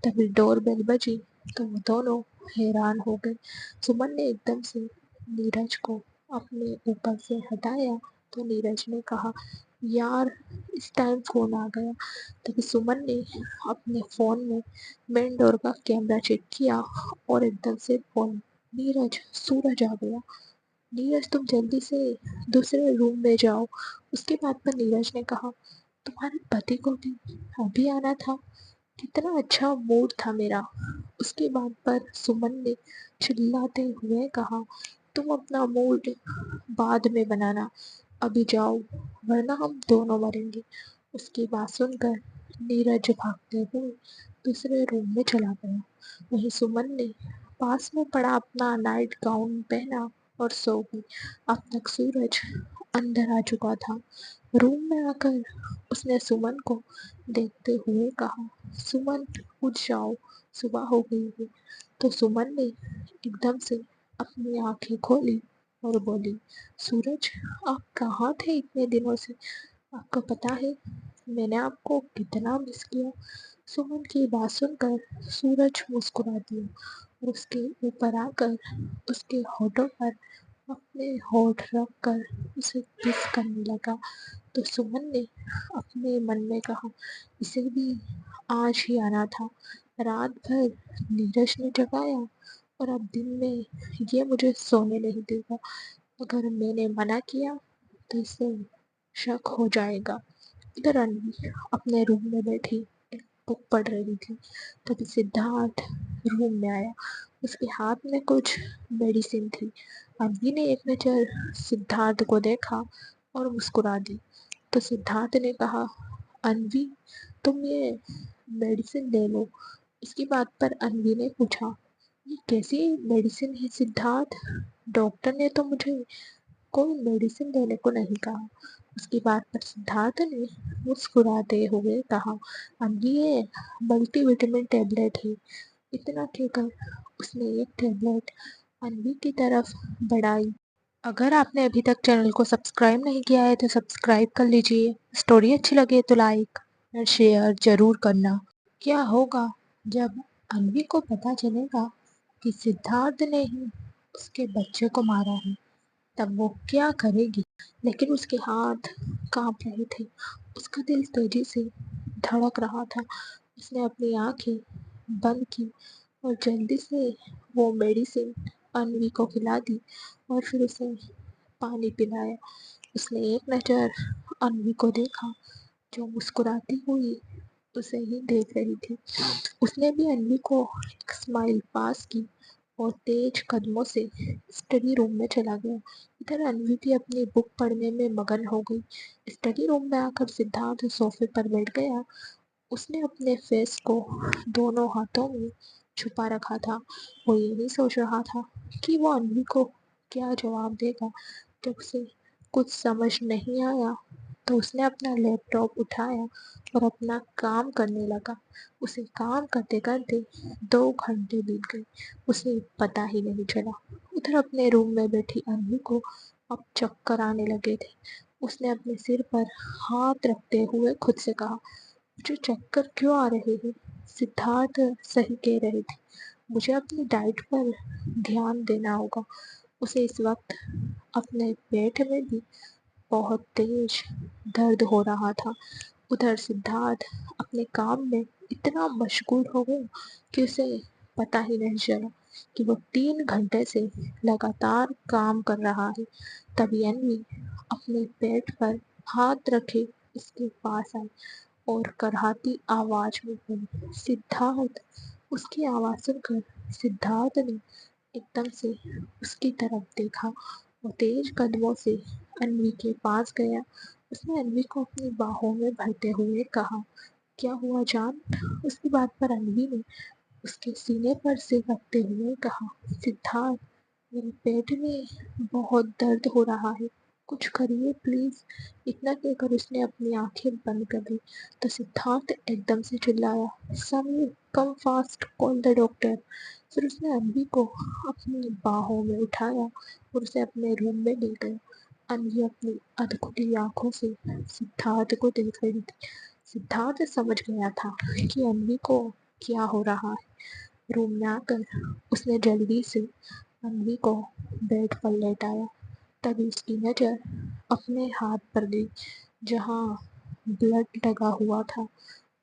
तभी डोरबेल बजी तो वो दोनों हैरान हो गए। सुमन ने एकदम से नीरज को अपने ऊपर से हटाया तो नीरज ने कहा, यार, इस टाइम फोन आ गया। तभी सुमन ने अपने फोन में मेन डोर का कैमरा चेक किया और एकदम से बोली, नीरज, सूरज आ गया। नीरज, तुम जल्दी से दूसरे रूम में जाओ। उसके बाद पर नीरज ने कहा, तुम्हारे पति को भी अभी आना था, कितना अच्छा मूड था मेरा। उसके बाद पर सुमन ने चिल्लाते हुए कहा, तुम अपना मूड बाद में बनाना, अभी जाओ, वरना हम दोनों मरेंगे। उसकी बात सुनकर नीरज भागते हुए दूसरे रूम में चला गया। वहीं सुमन ने पास में पड़ा अपना नाइट गाउन पहना और सो गई। अब तक सूरज अंदर आ चुका था। रूम में आकर उसने सुमन को देखते हुए कहा, सुमन उठ जाओ, सुबह हो गई है। तो सुमन ने एकदम से अपनी आंखें खोली और बोली, सूरज, आप कहाँ थे इतने दिनों से? आपको पता है मैंने आपको कितना मिस किया। सुमन की बात सुनकर सूरज मुस्कुरा दिया और उसके ऊपर आकर उसके होठों पर अपने होठ रख कर उसे किस करने लगा। तो सुमन ने अपने मन में कहा, इसे भी आज ही आना था। रात भर नीरज ने जगाया और अब दिन में ये मुझे सोने नहीं देगा। अगर मैंने मना किया तो इसे शक हो जाएगा। इधर अन्वी अपने रूम में बैठी एक बुक पढ़ रही थी। तभी सिद्धार्थ रूम में आया। उसके हाथ में कुछ मेडिसिन थी। अन्वी ने एक नज़र सिद्धार्थ को देखा और मुस्कुरा दी। तो सिद्धार्थ ने कहा, अन्वी, तुम ये मेडिसिन ले लो। इसकी बात पर अन्वी ने पूछा, ये कैसी मेडिसिन है सिद्धार्थ? डॉक्टर ने तो मुझे कोई मेडिसिन लेने को नहीं कहा। उसकी बात पर सिद्धार्थ ने मुस्कुराते हुए कहा, अन्वी, ये मल्टीविटामिन टैबलेट है। इतना कहकर उसने एक टैबलेट अन्वी की तरफ बढ़ाई। अगर आपने अभी तक चैनल को सब्सक्राइब नहीं किया है तो सब्सक्राइब कर लीजिए। स्टोरी अच्छी लगे तो लाइक और शेयर जरूर करना। क्या होगा जब अन्वी को पता चलेगा कि सिद्धार्थ ने ही उसके बच्चे को मारा है? तब वो क्या करेगी? लेकिन उसके हाथ कांप रहे थे। उसका दिल तेजी से धड़क रहा था। उसने अपनी आंखें बंद की और जल्दी से वो मेडिसिन अन्वी को खिला दी और फिर उसे पानी पिलाया। उसने एक नज़र अन्वी को देखा, जो मुस्कुराती हुई उसे ही देख रही थी। उसने भी अन्वी को एक स्माइल पास की और तेज कदमों से स्टडी रूम में चला गया। इधर अन्वी भी अपनी बुक पढ़ने में मगन हो गई। स्टडी रूम में आकर सिद्धार्थ सोफे पर बैठ गया। उसने अपने फेस को दोनों हाथों में छुपा रखा था। वो यही सोच रहा था कि वो अन्वी को क्या जवाब देगा। जब उसे कुछ समझ नहीं आया तो उसने अपना लैपटॉप उठाया और अपना काम करने लगा। उसे काम करते करते 2 घंटे बीत गए। उसे पता ही नहीं चला। उधर अपने रूम में बैठी अन्वी को अब चक्कर आने लगे थे। उसने अपने सिर पर हाथ रखते हुए खुद से कहा, मुझे चक्कर क्यों आ रहे हैं? सिद्धार्थ सही कह रहे थे, मुझे अपनी डाइट पर ध्यान देना होगा। उसे इस वक्त अपने पेट में भी बहुत तेज दर्द हो रहा था। उधर सिद्धार्थ अपने काम में इतना मशगूल हो गया कि उसे पता ही नहीं चला कि वो 3 घंटे से लगातार काम कर रहा है। तभी अन्वी अपने पेट पर हाथ रखे उसके पास आई और कराहती आवाज में बोली, सिद्धार्थ। उसकी आवाज सुनकर सिद्धार्थ ने एकदम से उसकी तरफ देखा और तेज कदमों से अन्वी के पास गया। उसने अन्वी को अपनी बाहों में भरते हुए कहा, क्या हुआ जान? उसकी बात पर अन्वी ने उसके सीने पर सिर रखते हुए कहा, सिद्धार्थ, मेरे पेट में बहुत दर्द हो रहा है, कुछ करिए प्लीज। इतना कहकर उसने अपनी आंखें बंद कर दी। तो सिद्धार्थ एकदम से चिल्लाया, Sameer, come fast, call the doctor. फिर उसने अन्वी को अपनी बाहों में उठाया और उसे अपने रूम में ले गया। अन्वी अपनी अधखुली आंखों से सिद्धार्थ को देख रही थी। सिद्धार्थ समझ गया था कि अन्वी को क्या हो रहा है। रूम में आकर उसने जल्दी से अन्वी को बेड पर लेटाया। तभी उसकी नज़र अपने हाथ पर गई, जहाँ ब्लड लगा हुआ था।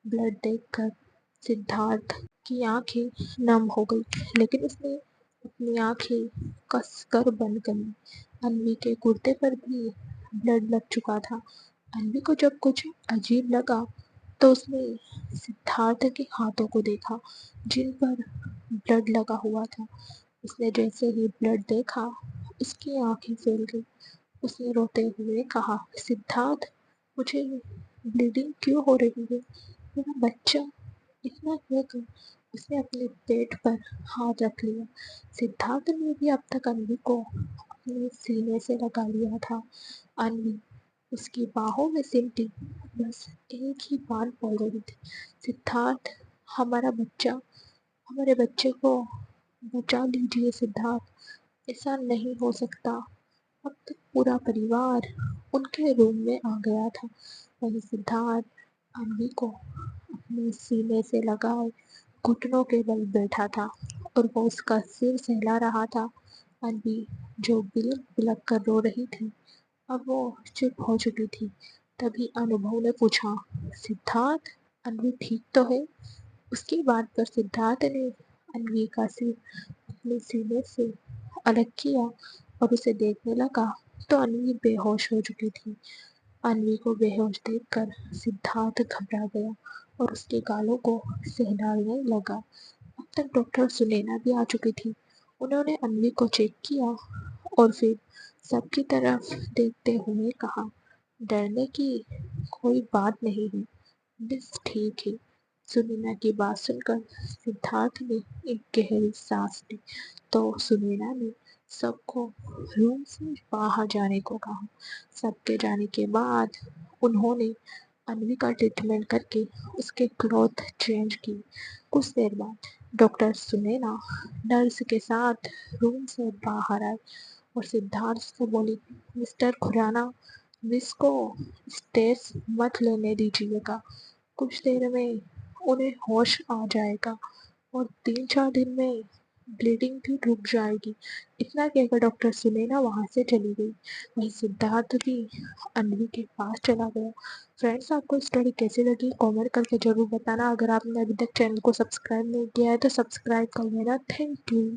ब्लड देखकर सिद्धार्थ की आंखें नम हो गई, लेकिन उसने अपनी आंखें कसकर बंद कर ली। अन्वी के कुर्ते पर भी ब्लड लग चुका था। अन्वी को जब कुछ अजीब लगा तो उसने सिद्धार्थ के हाथों को देखा, जिन पर ब्लड लगा हुआ था। उसने जैसे ही ब्लड देखा, उसकी आंखें फैल गई। उसने रोते हुए कहा, सिद्धार्थ, मुझे ब्लीडिंग क्यों हो रही है? मेरा बच्चा। इतना कहकर उसने अपने पेट पर हाथ रख लिया। सिद्धार्थ ने भी अब तक अन्वी को अपने सीने से लगा लिया था। अन्वी उसकी बाहों में सिमटी बस एक ही बात बोल रही थी, सिद्धार्थ, हमारा बच्चा, हमारे बच्चे को बचा लीजिए सिद्धार्थ, ऐसा नहीं हो सकता। अब तक पूरा परिवार उनके रूम में आ गया था। वही सिद्धार्थ अन्वी को अपने सीने से लगाए घुटनों के बल बैठा था और वो उसका सिर सहला रहा था। अन्वी जो बिलक बिलक कर रो रही थी, अब वो चुप हो चुकी थी। तभी अनुभव ने पूछा, सिद्धार्थ, अन्वी ठीक तो है? उसकी बात पर सिद्धार्थ ने अन्वी का सिर अपने सीने से अलग किया और उसे देखने लगा तो अन्वी बेहोश हो चुकी थी। अन्वी को बेहोश देखकर सिद्धार्थ घबरा गया और उसके गालों को सहलाने लगा। अब तक डॉक्टर सुनैना भी आ चुकी थी। उन्होंने अन्वी को चेक किया और फिर सबकी तरफ देखते हुए कहा, डरने की कोई बात नहीं है, बस ठीक है। सुनैना की बात सुनकर सिद्धार्थ ने एक गहरी सांस ली तो सुनैना ने सबको रूम से बाहर जाने को कहा। सबके जाने के बाद उन्होंने अन्वी का ट्रीटमेंट करके उसके क्लॉथ चेंज किए। कुछ देर बाद डॉक्टर सुनैना नर्स के साथ रूम से बाहर आए और सिद्धार्थ से बोली, मिस्टर खुराना, मिस को स्ट्रेस मत लेने दीजिएगा, कुछ देर में उन्हें होश आ जाएगा और 3-4 दिन में ब्लीडिंग भी रुक जाएगी। इतना कहकर डॉक्टर सुनैना वहाँ से चली गई। वहीं सिद्धार्थ भी अन्वी के पास चला गया। फ्रेंड्स, आपको स्टोरी कैसी लगी कमेंट करके ज़रूर बताना। अगर आपने अभी तक चैनल को सब्सक्राइब नहीं किया है तो सब्सक्राइब कर लेना। Thank you.